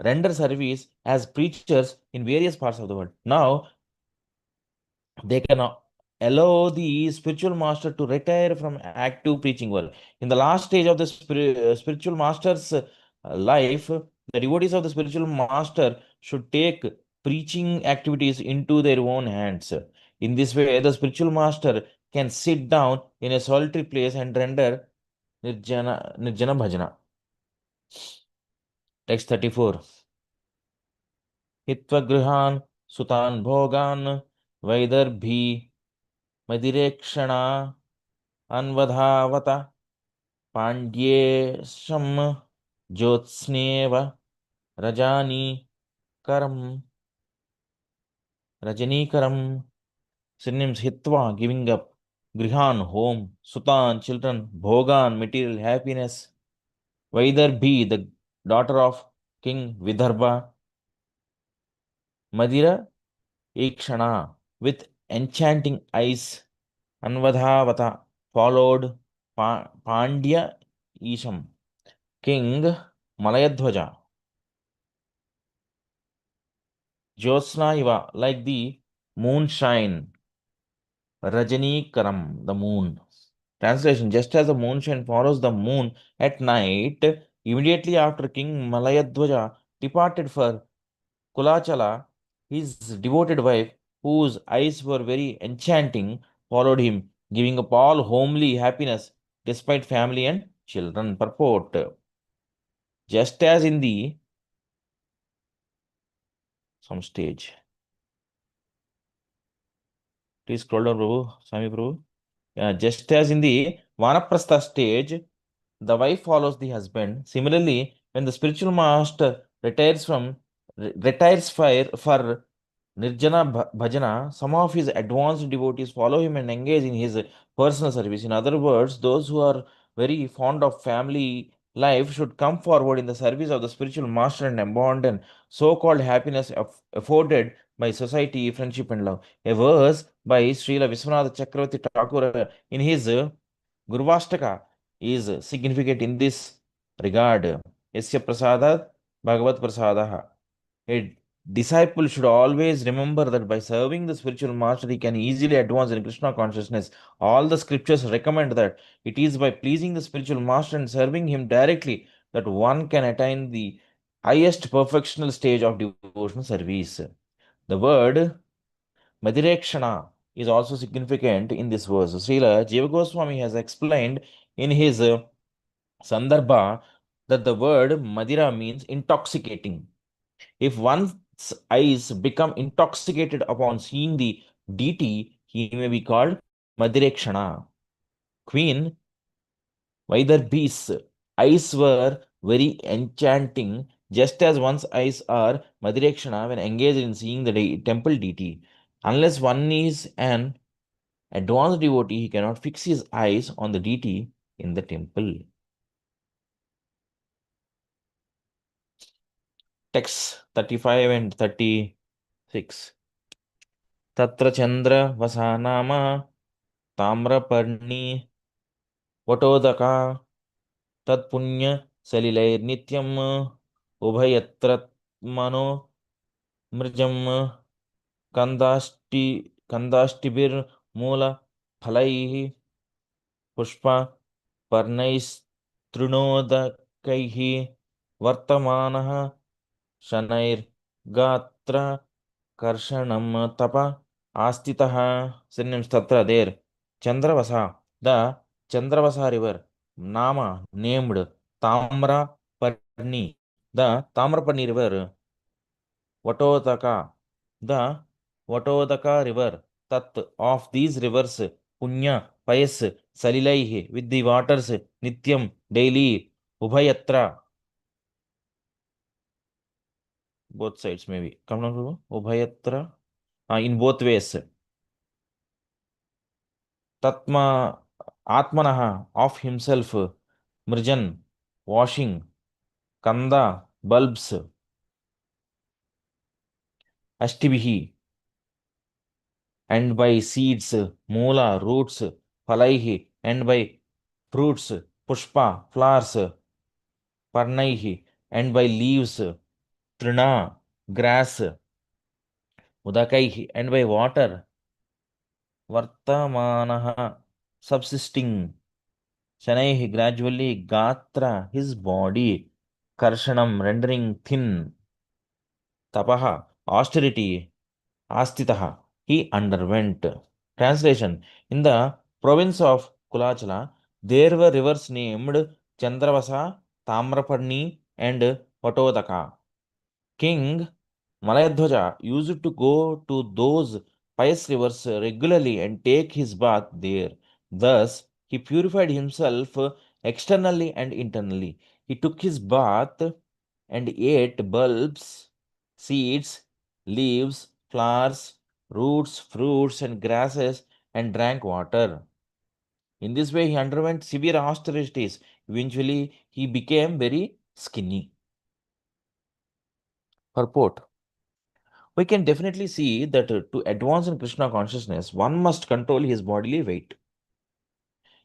S6: render service as preachers in various parts of the world. Now, they can allow the spiritual master to retire from active preaching work. In the last stage of the spiritual master's life, the devotees of the spiritual master should take preaching activities into their own hands. In this way, the spiritual master can sit down in a solitary place and render Nirjana Bhajana. Text 34. Hitva Grihan Sutan Bhogan Vaidarbhi Madirekshana Anvadhavata Pandyesham Jyotsneva Rajani Karam Rajanikaram. Synonyms: Hitva, giving up; Grihan, home; Sutan, children; Bhogan, material happiness; Vaidarbhi, the daughter of King Vidarbha; Madira, Ikshana, with enchanting eyes; Anvadhavata, followed; Pandya Isham, King Malayadhwaja; Jyotsna Iva, like the moonshine; Rajanikaram, the moon. Translation: just as the moonshine follows the moon at night, immediately after King Malayadhwaja departed for Kulachala, his devoted wife, whose eyes were very enchanting, followed him, giving up all homely happiness despite family and children. Purport: just as in the some stage. Please scroll down, Prabhu. Swami Prabhu. Just as in the Vanaprastha stage, the wife follows the husband. Similarly, when the spiritual master retires for Nirjana Bhajana, some of his advanced devotees follow him and engage in his personal service. In other words, those who are very fond of family life should come forward in the service of the spiritual master and abandon so-called happiness afforded by society, friendship, and love. A verse by Srila Viswanath Chakravarti Thakur in his Gurvashtaka is significant in this regard. Yasya prasadat Bhagavat prasadaha. A disciple should always remember that by serving the spiritual master, he can easily advance in Krishna consciousness. All the scriptures recommend that it is by pleasing the spiritual master and serving him directly that one can attain the highest perfectional stage of devotional service. The word Madirekshana is also significant in this verse. Srila Jiva Goswami has explained in his Sandarbha that the word Madira means intoxicating. If one's eyes become intoxicated upon seeing the deity, he may be called Madirekshana. Queen Vaidarbhi's eyes were very enchanting, just as one's eyes are Madirekshana when engaged in seeing the temple deity. Unless one is an advanced devotee, he cannot fix his eyes on the deity in the temple. Text 35 and 36. Tatra Chandra Vasanama Tamraparni Vatodaka Tatpunya Salilair Nityam Ubhayatratmano Mrjam Kandashtibir Mula Phalaihi Pushpa Parnaistrunodakaihi Vartamanaha Shanair Gatra Karshanam Tapa Astitaha synonyms Tatra there. Chandravasa, the Chandravasa river, Nama named Tamra Parni, the Tamraparni river, Vatodaka, the Vatodaka river, Tat of these rivers, Punya, pious, Salilaihi, with the waters, Nityam, daily, Ubhayatra, both sides maybe. Come down, Prabhu. Ubhayatra, in both ways. Tatma, Atmanaha, of himself, Mrijan, washing, Kanda, bulbs, Ashtibihi, and by seeds, Mula, roots, Palaihi, and by fruits, Pushpa, flowers, Parnaihi, and by leaves, Trina, grass, Udakaihi, and by water, Vartamanaha, subsisting, Shanaihi, gradually, Gatra, his body, Karshanam, rendering thin, Tapaha, austerity, Astitaha, he underwent. Translation: in the province of Kulachala, there were rivers named Chandravasa, Tamraparni, and Vatodaka. King Malayadhwaja used to go to those pious rivers regularly and take his bath there. Thus, he purified himself externally and internally. He took his bath and ate bulbs, seeds, leaves, flowers, roots, fruits, and grasses, and drank water. In this way, he underwent severe austerities. Eventually, he became very skinny. Purport: we can definitely see that to advance in Krishna consciousness, one must control his bodily weight.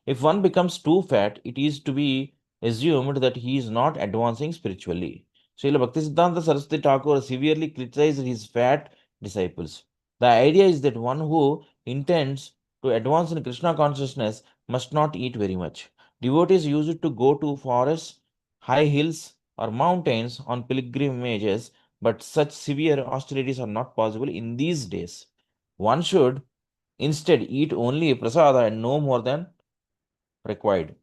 S6: If one becomes too fat, it is to be assumed that he is not advancing spiritually. Srila Bhaktisiddhanta Saraswati Thakur severely criticized his fat disciples. The idea is that one who intends to advance in Krishna consciousness must not eat very much. Devotees used to go to forests, high hills, or mountains on pilgrimages, but such severe austerities are not possible in these days. One should instead eat only prasada and no more than required.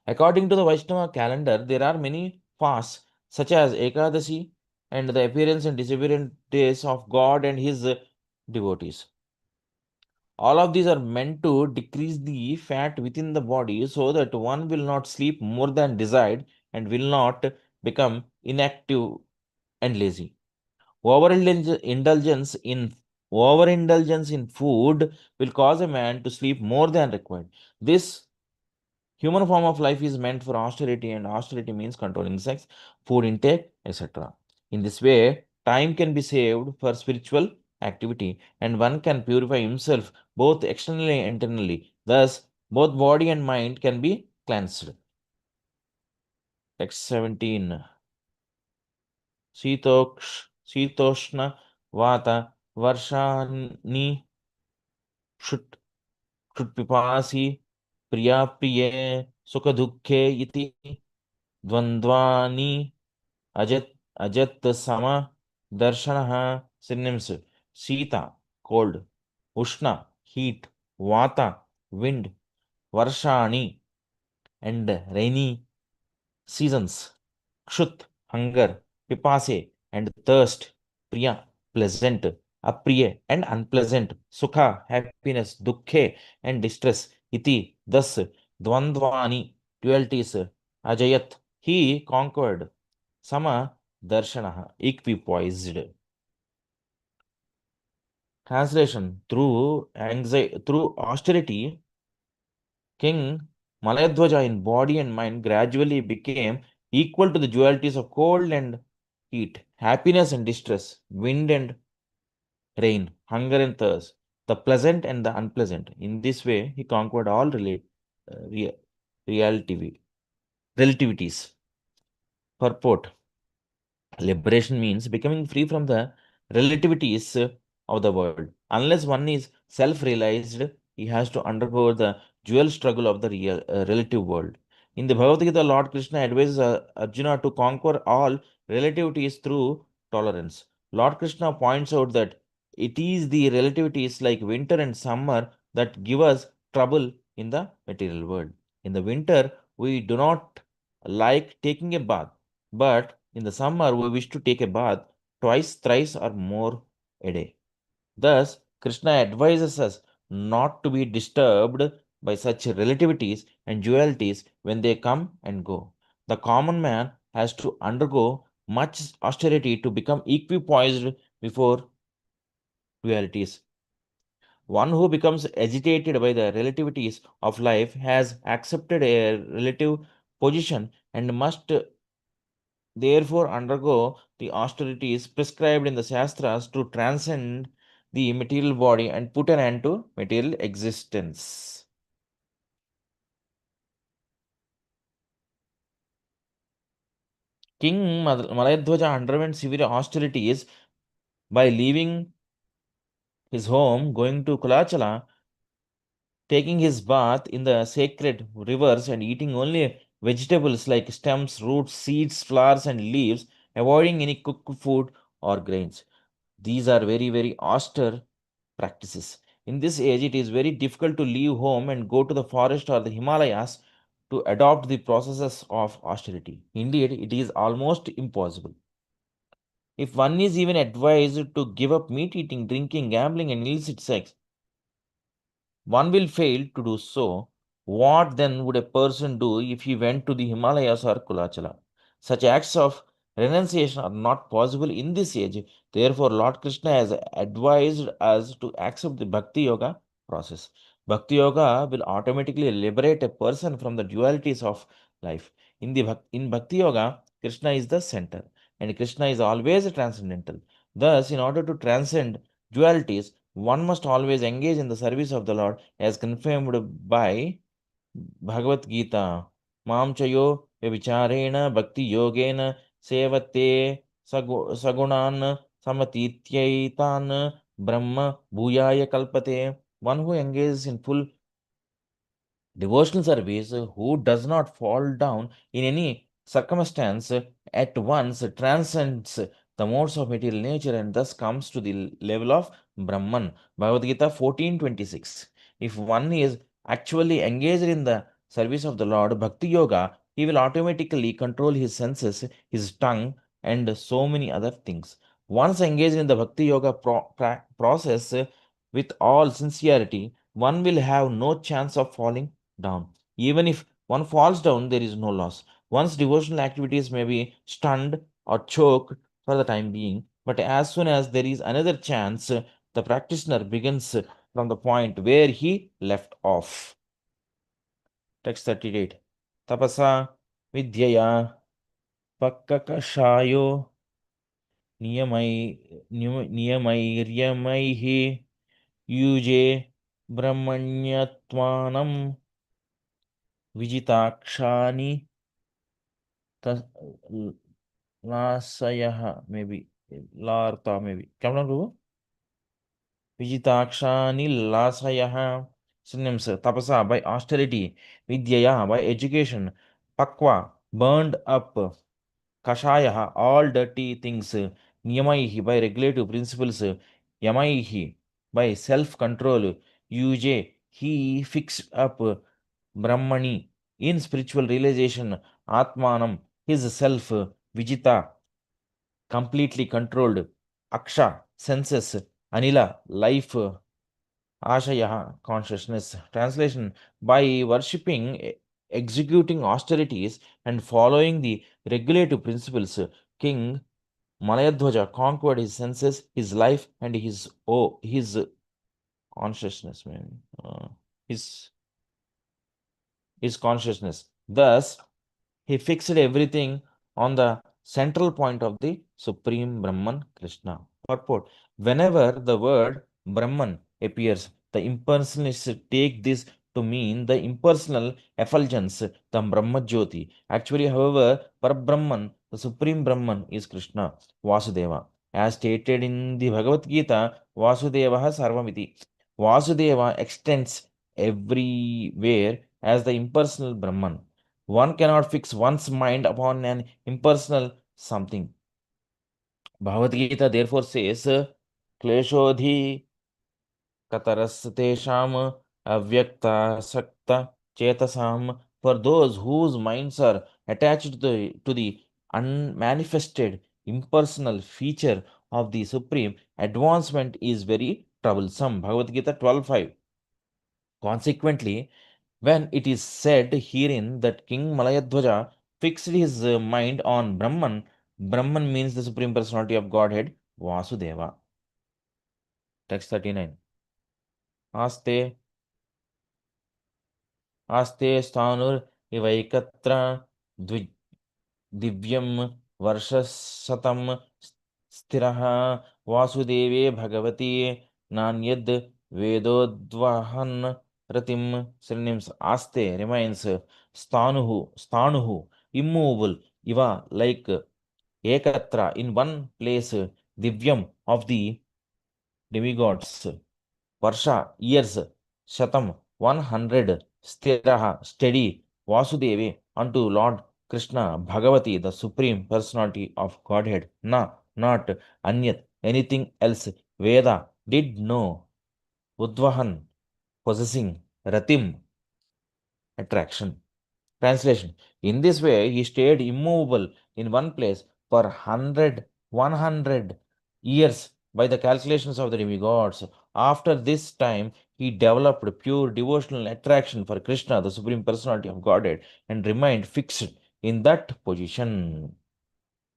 S6: According to the Vaishnava calendar, there are many fasts such as Ekadasi and the appearance and disappearance days of God and his devotees. All of these are meant to decrease the fat within the body so that one will not sleep more than desired and will not become inactive and lazy. Overindulgence in food will cause a man to sleep more than required. This human form of life is meant for austerity, and austerity means controlling sex, food intake, etc. In this way, time can be saved for spiritual activity, and one can purify himself both externally and internally. Thus, both body and mind can be cleansed. Text 17. Sitoshna Vata Varshani Shut Pipasi Priya Priye Sukha Dukhe Iti Dvandvani Ajat Sama Darshanaha. Synonyms: Sita, cold; Ushna, heat; Vata, wind; Varshani, and rainy seasons; Kshut, hunger; Pipase, and thirst; Priya, pleasant; Apriya, and unpleasant; Sukha, happiness; Dukkhe, and distress; Iti, thus; Dvandvani, dualities; Ajayat, he conquered; Sama, darshanaha, equipoised. Translation: through austerity, King Malayadhwaja in body and mind gradually became equal to the dualities of cold and heat, happiness and distress, wind and rain, hunger and thirst, the pleasant and the unpleasant. In this way, he conquered all relativities. Purport: liberation means becoming free from the relativities of the world. Unless one is self-realized, he has to undergo the dual struggle of the relative world. In the Bhagavad Gita, Lord Krishna advises Arjuna to conquer all relativities through tolerance. Lord Krishna points out that it is the relativities like winter and summer that give us trouble in the material world. In the winter, we do not like taking a bath, but in the summer, we wish to take a bath twice, thrice, or more a day. Thus, Krishna advises us not to be disturbed by such relativities and dualities when they come and go. The common man has to undergo much austerity to become equipoised before dualities. One who becomes agitated by the relativities of life has accepted a relative position and must therefore undergo the austerities prescribed in the Shastras to transcend the material body and put an end to material existence. King Malayadhwaja underwent severe austerities by leaving his home, going to Kulachala, taking his bath in the sacred rivers, and eating only vegetables like stems, roots, seeds, flowers, and leaves, avoiding any cooked food or grains. These are very, very austere practices. In this age, it is very difficult to leave home and go to the forest or the Himalayas to adopt the processes of austerity. Indeed, it is almost impossible. If one is even advised to give up meat eating, drinking, gambling, and illicit sex, one will fail to do so. What then would a person do if he went to the Himalayas or Kulachala? Such acts of renunciation are not possible in this age. Therefore, Lord Krishna has advised us to accept the Bhakti Yoga process. Bhakti Yoga will automatically liberate a person from the dualities of life. In Bhakti Yoga, Krishna is the center, and Krishna is always transcendental. Thus, in order to transcend dualities, one must always engage in the service of the Lord as confirmed by Bhagavad Gita. Mam chayo vicharena bhakti yogena sevate sagunan samatityaitan brahma bhuyaya kalpate. One who engages in full devotional service, who does not fall down in any circumstance, at once transcends the modes of material nature and thus comes to the level of Brahman. Bhagavad Gita 14:26. If one is actually engaged in the service of the Lord, Bhakti Yoga, he will automatically control his senses, his tongue, and so many other things. Once engaged in the Bhakti Yoga process with all sincerity, one will have no chance of falling down. Even if one falls down, there is no loss. One's devotional activities may be stunned or choked for the time being, But as soon as there is another chance, the practitioner begins from the point where he left off. Text 38. Tapasa vidyaya pakkakashayo niyamairyamaihi yuje brahmanyatvanam vijitakshani lasayah, maybe larta, maybe. Come on, Guru. Vijitakshani lasayah. Synonyms: tapasa by austerity, vidyaya by education, pakva burned up, kashaya all dirty things, niyamaihi by regulative principles, yamaihi by self-control, yuje he fixed up, brahmani in spiritual realization, atmanam his self, vijita completely controlled, aksha senses, anila life, ashaya consciousness. Translation: by worshipping, executing austerities, and following the regulative principles, King Malayadhwaja conquered his senses, his life, and his consciousness, maybe. His consciousness. Thus, he fixed everything on the central point of the Supreme Brahman, Krishna. Purport: whenever the word Brahman appears, the impersonalists take this to mean the impersonal effulgence, the Brahma Jyoti. Actually, however, Brahman, the Supreme Brahman, is Krishna, Vasudeva. As stated in the Bhagavad Gita, Vasudeva Sarvamiti. Vasudeva extends everywhere as the impersonal Brahman. One cannot fix one's mind upon an impersonal something. Bhagavad Gita therefore says, Kleshodhi katarastesham avyakta sakta chetasam. For those whose minds are attached to the unmanifested impersonal feature of the Supreme, advancement is very troublesome. Bhagavad Gita 12:5. Consequently, when it is said herein that King Malayadhwaja fixed his mind on Brahman, Brahman means the Supreme Personality of Godhead, Vasudeva. Text 39. Aste stanur ivaikatra divyam varshasatam stiraha vasudeve bhagavati nanyad vedodvahan ratim. Synonyms: aste remains, stanuhu immovable, iva like, ekatra in one place, divyam of the demigods, varsha years, shatam 100, stiraha steady, vasudeve unto Lord Krishna, Bhagavati the Supreme Personality of Godhead, not anyat anything else, Veda did know, udvahan possessing, ratim attraction. Translation: in this way, he stayed immovable in one place for 100 years by the calculations of the demigods. After this time, he developed pure devotional attraction for Krishna, the Supreme Personality of Godhead, and remained fixed in that position.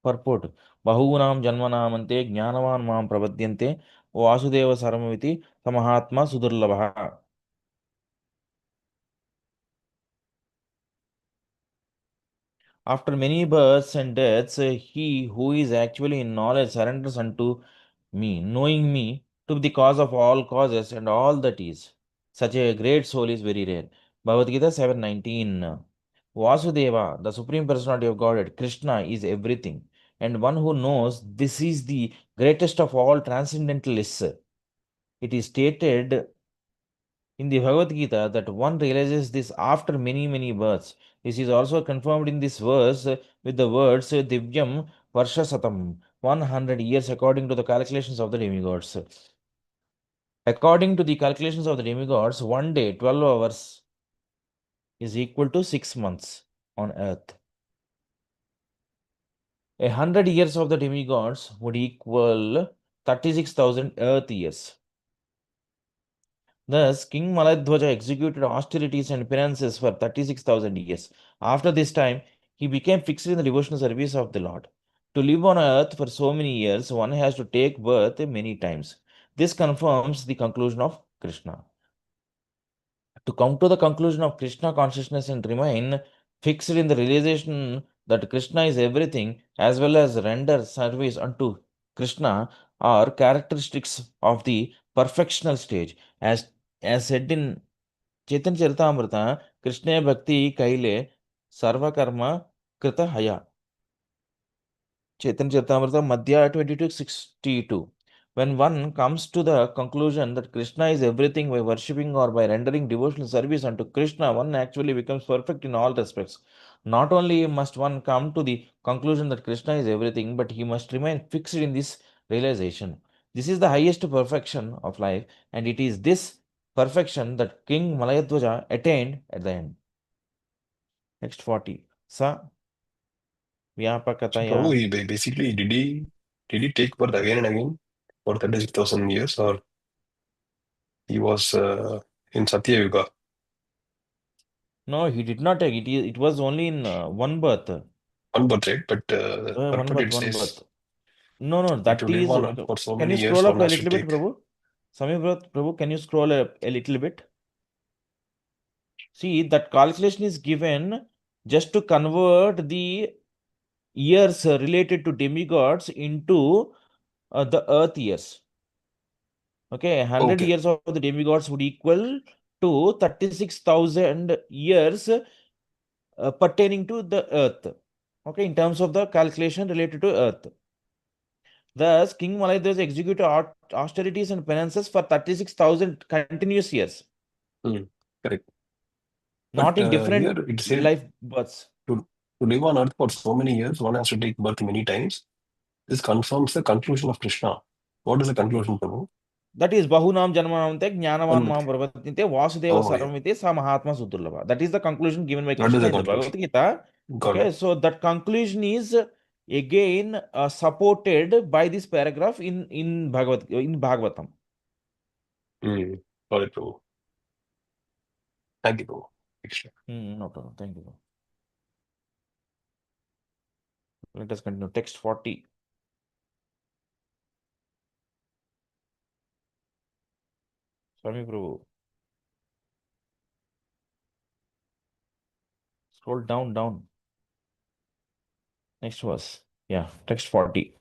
S6: Purport: Bahunam Janmanamante Jnanavan Mam Prapadyante Vasudeva Saramaviti Samahatma Sudurlabha. After many births and deaths, he who is actually in knowledge surrenders unto me, knowing me to be the cause of all causes and all that is. Such a great soul is very rare. Bhagavad Gita 7:19. Vasudeva, the Supreme Personality of Godhead, Krishna is everything. And one who knows this is the greatest of all transcendentalists. It is stated in the Bhagavad Gita that one realizes this after many births. This is also confirmed in this verse with the words Divyam Varshasatam, 100 years according to the calculations of the demigods. According to the calculations of the demigods, one day, 12 hours, is equal to 6 months on earth. 100 years of the demigods would equal 36,000 earth years. Thus, King Maladhwaja executed austerities and penances for 36,000 years. After this time, he became fixed in the devotional service of the Lord. To live on earth for so many years, one has to take birth many times. This confirms the conclusion of Krishna. To come to the conclusion of Krishna consciousness and remain fixed in the realization that Krishna is everything, as well as render service unto Krishna, are characteristics of the perfectional stage. As said in Chaitanya Charitamrita, Krishna Bhakti Kaile Sarvakarma Krita Haya. Chaitanya Charitamrita Madhya 22:62. When one comes to the conclusion that Krishna is everything by worshipping or by rendering devotional service unto Krishna, one actually becomes perfect in all respects. Not only must one come to the conclusion that Krishna is everything, but he must remain fixed in this realization. This is the highest perfection of life, and it is this perfection that King Malayadwaja attained at the end. Next 40. Sa
S4: So
S6: Vyapakataya.
S4: Prabhu, basically, did he take birth again and again for 36,000 years, or he was in Satya Yuga?
S6: No, he did not take it. It was only in one birth.
S4: One birth, right? But
S6: One
S4: purport
S6: birth,
S4: it
S6: one
S4: says
S6: birth. No,
S4: to
S6: that
S4: live
S6: is.
S4: on earth for so
S6: Can
S4: many
S6: you
S4: years,
S6: scroll up
S4: one
S6: a
S4: has to
S6: little bit,
S4: take.
S6: Prabhu? Prabhu, can you scroll a little bit? See, that calculation is given just to convert the years related to demigods into the earth years. Okay, 100
S4: Okay.
S6: years of the demigods would equal to 36,000 years pertaining to the earth. Okay, in terms of the calculation related to earth. Thus, King Malayadwaja executed austerities and penances for 36,000 continuous years,
S4: Correct.
S6: not
S4: But
S6: in different
S4: here it said
S6: life births.
S4: to live on earth for so many years, one has to take birth many times. This confirms the conclusion of Krishna. What is the conclusion, Prabhu?
S6: That is Bahunam Janmanamte Jnanavan Mam
S4: One.
S6: Pravatinte Vasudeva
S4: Oh, yeah.
S6: Sarvamite Sa Mahatma Sudurlabha. That is the conclusion given by
S4: That is
S6: Krishna
S4: the
S6: in the
S4: conclusion.
S6: Bhagavad Gita.
S4: Got
S6: Okay,
S4: it.
S6: so that conclusion is again supported by this paragraph in Bhagavatam.
S4: Got it, Prabhu. Thank you, Prabhu. Krishna.
S6: No problem. Thank you. Let us continue. Text 40. Swami Prabhu. Scroll down. Next verse. Yeah, text 40.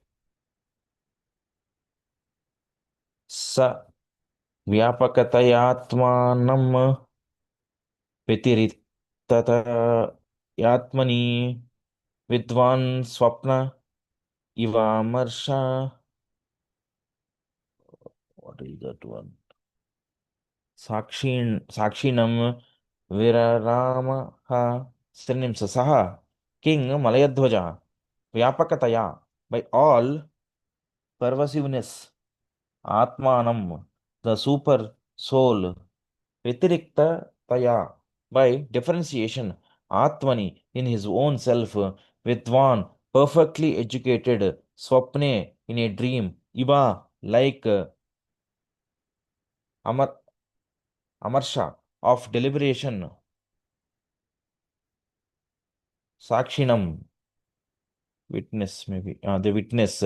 S6: Sa Vyapakatayatmanam Vyatiritata Yatmani Vidwan Swapna Iva Marsha. What is that one? Sakshinam Viraramaha Synonyms. Saha King Malayadwaja Vyapakataya, by all pervasiveness, Atmanam, the super soul, Vitirikta Taya, by differentiation, Atmani, in his own self, Vidwan, perfectly educated, Swapne, in a dream, Iva, like Amarsha, of deliberation, Sakshinam, witness, maybe, the witness,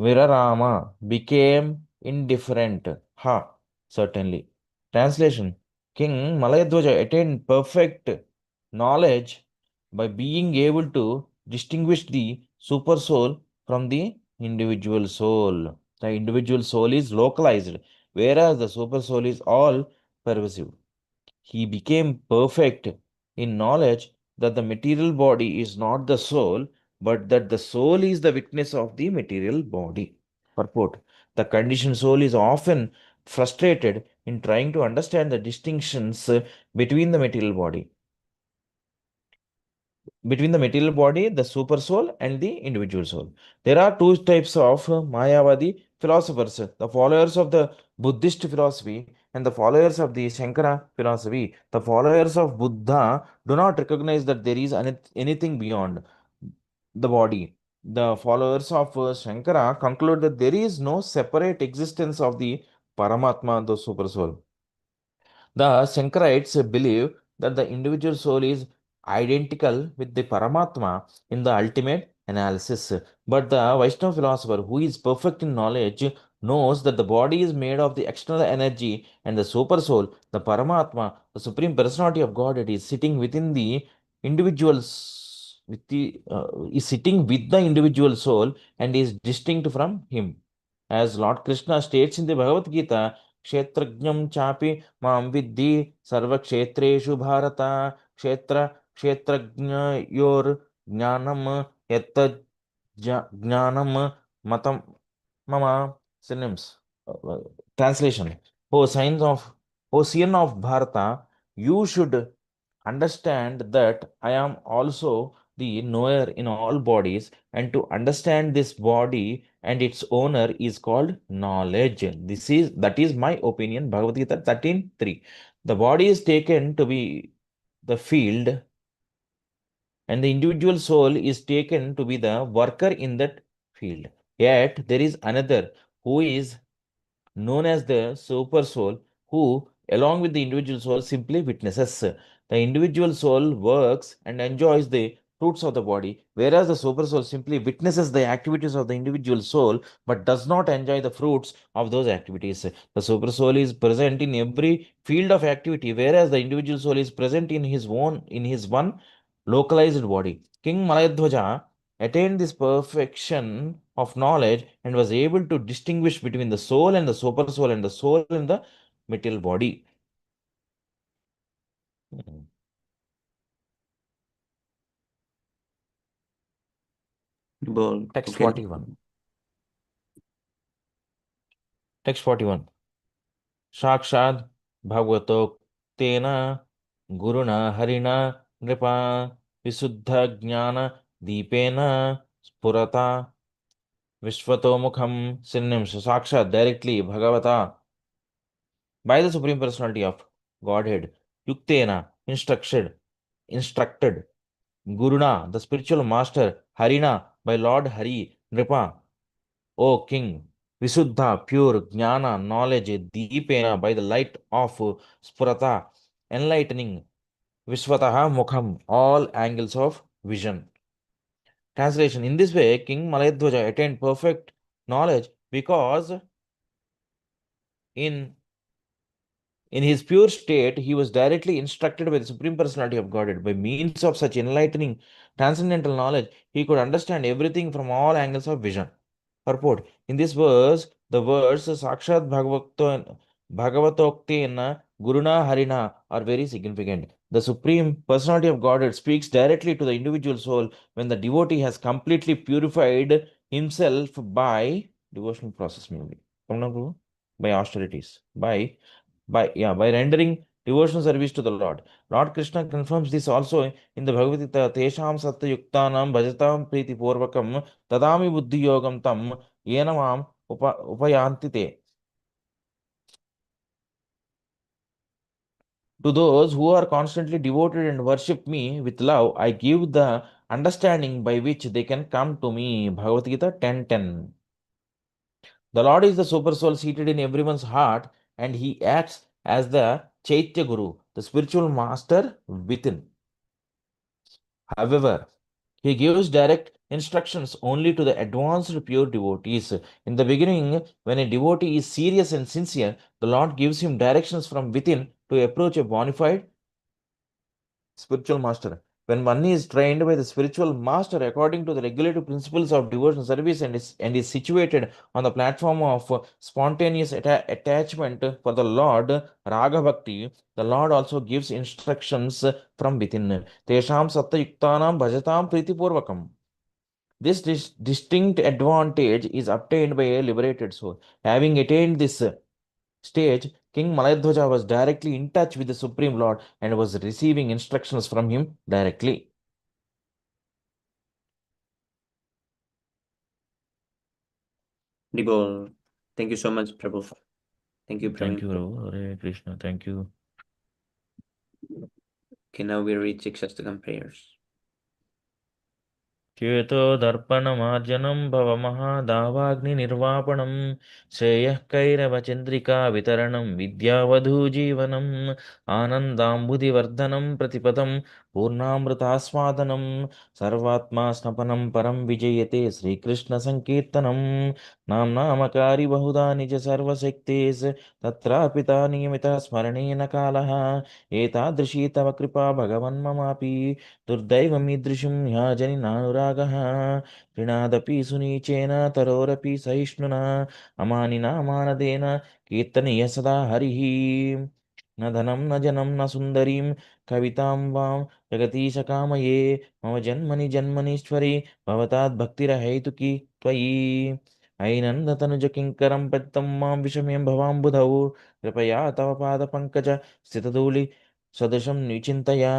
S6: Virarama, became indifferent. Ha, certainly. Translation: King Malayadwaja attained perfect knowledge by being able to distinguish the super soul from the individual soul. The individual soul is localized, whereas the super soul is all pervasive. He became perfect in knowledge that the material body is not the soul, but that the soul is the witness of the material body. Purport: the conditioned soul is often frustrated in trying to understand the distinctions between the material body. Between the material body, the super soul, and the individual soul. There are two types of Mayavadi philosophers: the followers of the Buddhist philosophy and the followers of the Shankara philosophy. The followers of Buddha do not recognize that there is anything beyond the body. The followers of Shankara conclude that there is no separate existence of the Paramatma, the super soul. The Shankarites believe that the individual soul is identical with the Paramatma in the ultimate analysis. But the Vaishnava philosopher, who is perfect in knowledge, knows that the body is made of the external energy and the super soul, the Paramatma, the Supreme Personality of Godhead, is sitting within the individual's with the is sitting with the individual soul and is distinct from him. As Lord Krishna states in the Bhagavad Gita, Kshetrajnam chapi mam vidhi sarva kshetreshu bharata kshetra kshetrajnayor jnanam yatta jnanam matam mama. Synonyms. Translation. O signs of O seer of Bharata, you should understand that I am also the knower in all bodies, and to understand this body and its owner is called knowledge. That is my opinion. Bhagavad Gita 13:3. The body is taken to be the field, and the individual soul is taken to be the worker in that field. Yet there is another who is known as the super soul, who, along with the individual soul, simply witnesses. The individual soul works and enjoys the fruits of the body, whereas the super soul simply witnesses the activities of the individual soul but does not enjoy the fruits of those activities. The super soul is present in every field of activity, whereas the individual soul is present in his one localized body. King Malayadhwaja attained this perfection of knowledge and was able to distinguish between the soul and the super soul and the soul and the material body.
S2: Bol.
S6: Text
S2: Okay.
S6: 41. Text 41. Shakshad Bhagavato Guruna Harina Nripa Visuddha Jnana Deepena Spurata Vishvato Mukham. Synonyms. Sakshat, directly, Bhagavata, by the Supreme Personality of Godhead, Yuktena, instructed, Guruna, the spiritual master, Harina, by Lord Hari, Nripa, O King, Visuddha, pure, Jnana, knowledge, Deepena, by the light of Spurata, enlightening, Vishwataha Mukham, all angles of vision. Translation. In this way, King Malayadhwaja attained perfect knowledge because in his pure state, he was directly instructed by the Supreme Personality of Godhead. By means of such enlightening transcendental knowledge, he could understand everything from all angles of vision. Purport. In this verse, the words Sakshat Bhagavatokten Guruna Harina are very significant. The Supreme Personality of Godhead speaks directly to the individual soul when the devotee has completely purified himself by devotional process, maybe. By austerities. By rendering devotional service to the Lord. Lord Krishna confirms this also in the Bhagavad Gita. Tesham satyayuktanam bhajatam priti purvakam tadami buddhi yogam tam yenamam upayanti te. To those who are constantly devoted and worship me with love, I give the understanding by which they can come to me. Bhagavad Gita 10:10. The Lord is the super soul seated in everyone's heart, and he acts as the Chaitya Guru, the spiritual master within. However, he gives direct instructions only to the advanced pure devotees. In the beginning, when a devotee is serious and sincere, the Lord gives him directions from within to approach a bona fide spiritual master. When one is trained by the spiritual master according to the regulative principles of devotional service and is situated on the platform of spontaneous attachment for the Lord, Raga Bhakti, the Lord also gives instructions from within. Tesham satyayuktanam bhajatam pritipurvakam. This distinct advantage is obtained by a liberated soul. Having attained this stage, King Malayadhwaja was directly in touch with the Supreme Lord and was receiving instructions from him directly.
S2: Dibol. Thank you so much, Prabhu. Thank you,
S6: Thank
S2: Praveen.
S6: you, Prabhu. Hare Krishna. Thank you.
S2: Okay, now we reach Shikshastakam prayers.
S6: చేతోదర్పణమార్జనం భవమహాదావాగ్నినిర్వాపణం శ్రేయః కైరవచంద్రికా వితరణం విద్యావధూజీవనం ఆనందాంబుధివర్ధనం ప్రతిపదం పూర్ణామృతాస్వాదనం సర్వాత్మా స్నపనం పరం విజయతే శ్రీకృష్ణ సంకీర్తనం నామ్నామకారి బహుదా నిజ సర్వశక్తేస్ తత్రాపి నియమిత స్మరణేన కాలః ఏతాదృశీ తవ కృపా భగవన్మమాపి दुर्दैवमीदृशं ह्याजनि नानुरागः ऋणादपि सुनीचेन तरोरपि सहिष्णुना अमानिना मानदेन कीर्तनीय सदा हरिः न धनं न जनं न सुन्दरीं कवितां वां जगतीश कामये मम जन्मनि जन्मनीश्वरि भवताद्भक्तिरहैतुकी त्वयि ऐनन्दतनुजकिङ्करं पतितं मां विषमें भवाम्बुधौ कृपया तव पादपङ्कज स्थितधूलि सदृशं निचिन्तया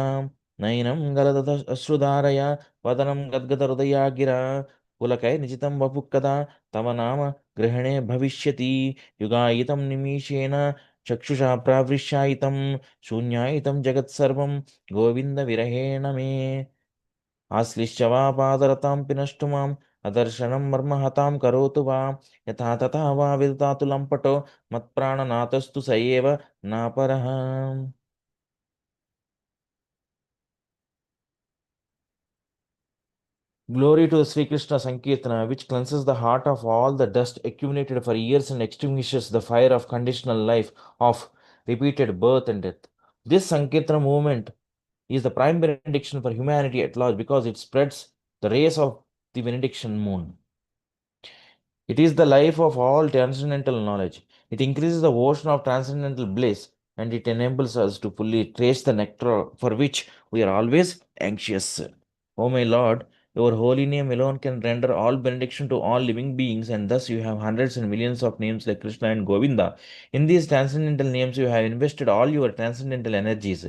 S6: नयनं गलदत अश्रुधारया वदनं गद्गदहृदया गिरा पुलकैर्निचितं वपुः कदा तव नाम ग्रहणे भविष्यति युगायितं निमीषेण चक्षुषा प्रावृष्यायितं शून्यायितं जगत्सर्वं गोविन्दविरहेण मे आश्लिष्य वा पादरतां पिनष्टु माम् अदर्शनं मर्महतां करोतु वा यथा तथा वा विदधातु लम्पटो मत्प्राणनाथस्तु स एव नापरः Glory to the Sri Krishna Sankirtana, which cleanses the heart of all the dust accumulated for years and extinguishes the fire of conditional life of repeated birth and death. This Sankirtana movement is the prime benediction for humanity at large because it spreads the rays of the benediction moon. It is the life of all transcendental knowledge. It increases the ocean of transcendental bliss and it enables us to fully trace the nectar for which we are always anxious. O my Lord, your holy name alone can render all benediction to all living beings, and thus you have hundreds and millions of names like Krishna and Govinda. In these transcendental names, you have invested all your transcendental energies.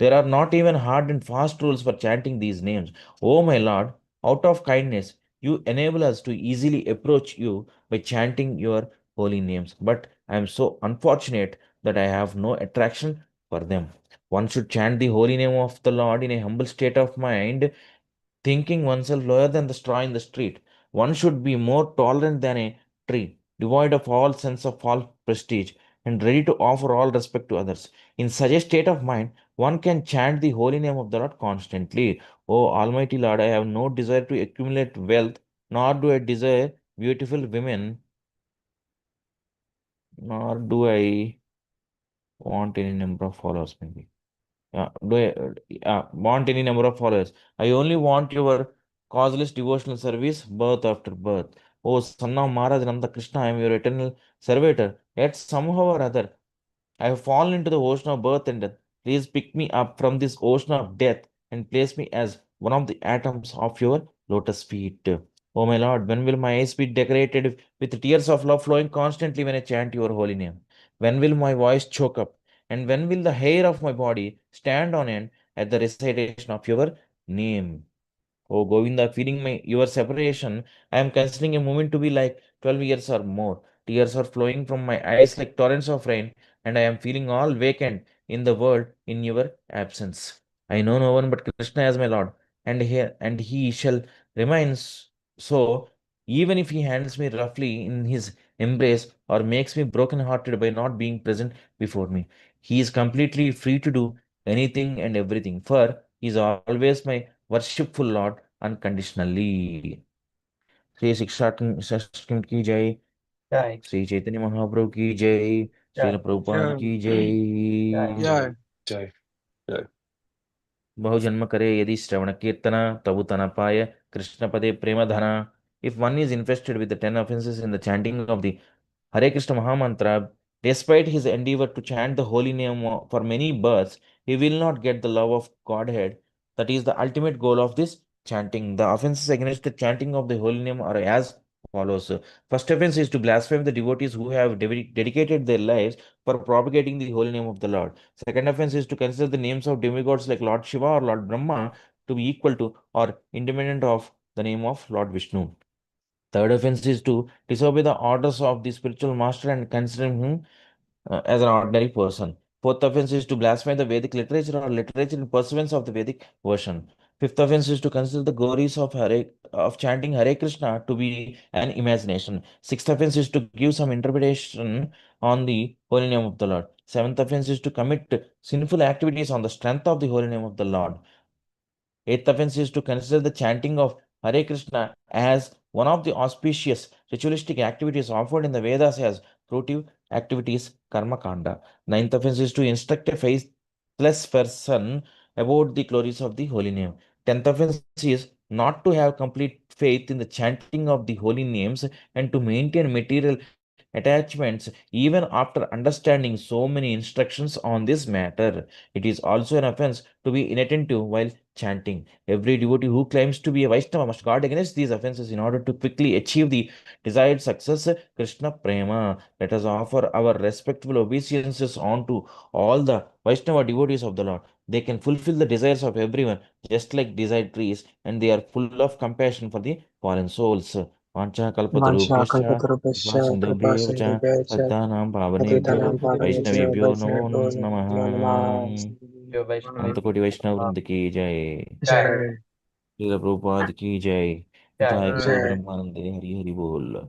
S6: There are not even hard and fast rules for chanting these names. O my Lord, out of kindness, you enable us to easily approach you by chanting your holy names. But I am so unfortunate that I have no attraction for them. One should chant the holy name of the Lord in a humble state of mind, thinking oneself lower than the straw in the street. One should be more tolerant than a tree, devoid of all sense of false prestige, and ready to offer all respect to others. In such a state of mind, one can chant the holy name of the Lord constantly. O Almighty Lord, I have no desire to accumulate wealth, nor do I desire beautiful women, nor do I want any number of followers, maybe. Do I want any number of followers? I only want your causeless devotional service, birth after birth. O son of Maharaj Nanda Krishna, I am your eternal servitor. Yet somehow or other, I have fallen into the ocean of birth and death. Please pick me up from this ocean of death and place me as one of the atoms of your lotus feet. O my Lord, when will my eyes be decorated with tears of love flowing constantly when I chant your holy name? When will my voice choke up? And when will the hair of my body stand on end at the recitation of your name? Oh Govinda, feeling your separation, I am considering a moment to be like 12 years or more. Tears are flowing from my eyes like torrents of rain, and I am feeling all vacant in the world in your absence. I know no one but Krishna as my Lord, and he shall remain so, even if he handles me roughly in his embrace or makes me broken-hearted by not being present before me. He is completely free to do anything and everything, for he is always my worshipful Lord unconditionally. Shri शिक्षा की जय,
S1: Jai.
S6: Shri Chaitanya Mahaprabhu की जय, Srila Prabhupada
S3: Yeah.
S6: की जय।
S3: Yeah.
S4: Jai. Jai.
S6: बहुजन्म करे यदि श्रवण कीर्तन तबु तना पाय कृष्ण पदे प्रेम धना। If one is infested with the 10 offenses in the chanting of the Hare Krishna Mahamantra, despite his endeavor to chant the holy name for many births, he will not get the love of Godhead. That is the ultimate goal of this chanting. The offenses against the chanting of the holy name are as follows. First offense is to blaspheme the devotees who have dedicated their lives for propagating the holy name of the Lord. Second offense is to consider the names of demigods like Lord Shiva or Lord Brahma to be equal to or independent of the name of Lord Vishnu. Third offense is to disobey the orders of the spiritual master and consider him as an ordinary person. Fourth offense is to blaspheme the Vedic literature or literature in pursuance of the Vedic version. Fifth offense is to consider the glories of chanting Hare Krishna to be an imagination. Sixth offense is to give some interpretation on the holy name of the Lord. Seventh offense is to commit sinful activities on the strength of the holy name of the Lord. Eighth offense is to consider the chanting of Hare Krishna as one of the auspicious ritualistic activities offered in the Vedas as fruitive activities, karma kanda. Ninth offense is to instruct a faithless person about the glories of the holy name. Tenth offense is not to have complete faith in the chanting of the holy names and to maintain material attachments even after understanding so many instructions on this matter. It is also an offense to be inattentive while chanting. Every devotee who claims to be a Vaishnava must guard against these offenses in order to quickly achieve the desired success, Krishna Prema. Let us offer our respectful obeisances on to all the Vaishnava devotees of the Lord. They can fulfill the desires of everyone, just like desired trees, and they are full of compassion for the fallen souls. वाञ्छाकल्पतरुभ्यश्च
S1: वाञ्छाकल्पतरुभ्यश्च कृपा
S6: कृपासिन्धुभ्येव च
S1: सिन्धुभ्यश्च
S6: पतितानां पावनेभ्यो
S1: पतितानां पावनेभ्यो
S6: वैष्णवेभ्यो नमो
S1: वैष्णवेभ्यो
S6: नमः।
S1: नमो नमः।
S6: अनंतकोटि वैष्णव वृंद की जय।
S1: जय
S6: श्रील प्रभुपाद की जय। निताय गौर
S1: जय।
S6: ब्रह्मानंद हरि हरि बोल।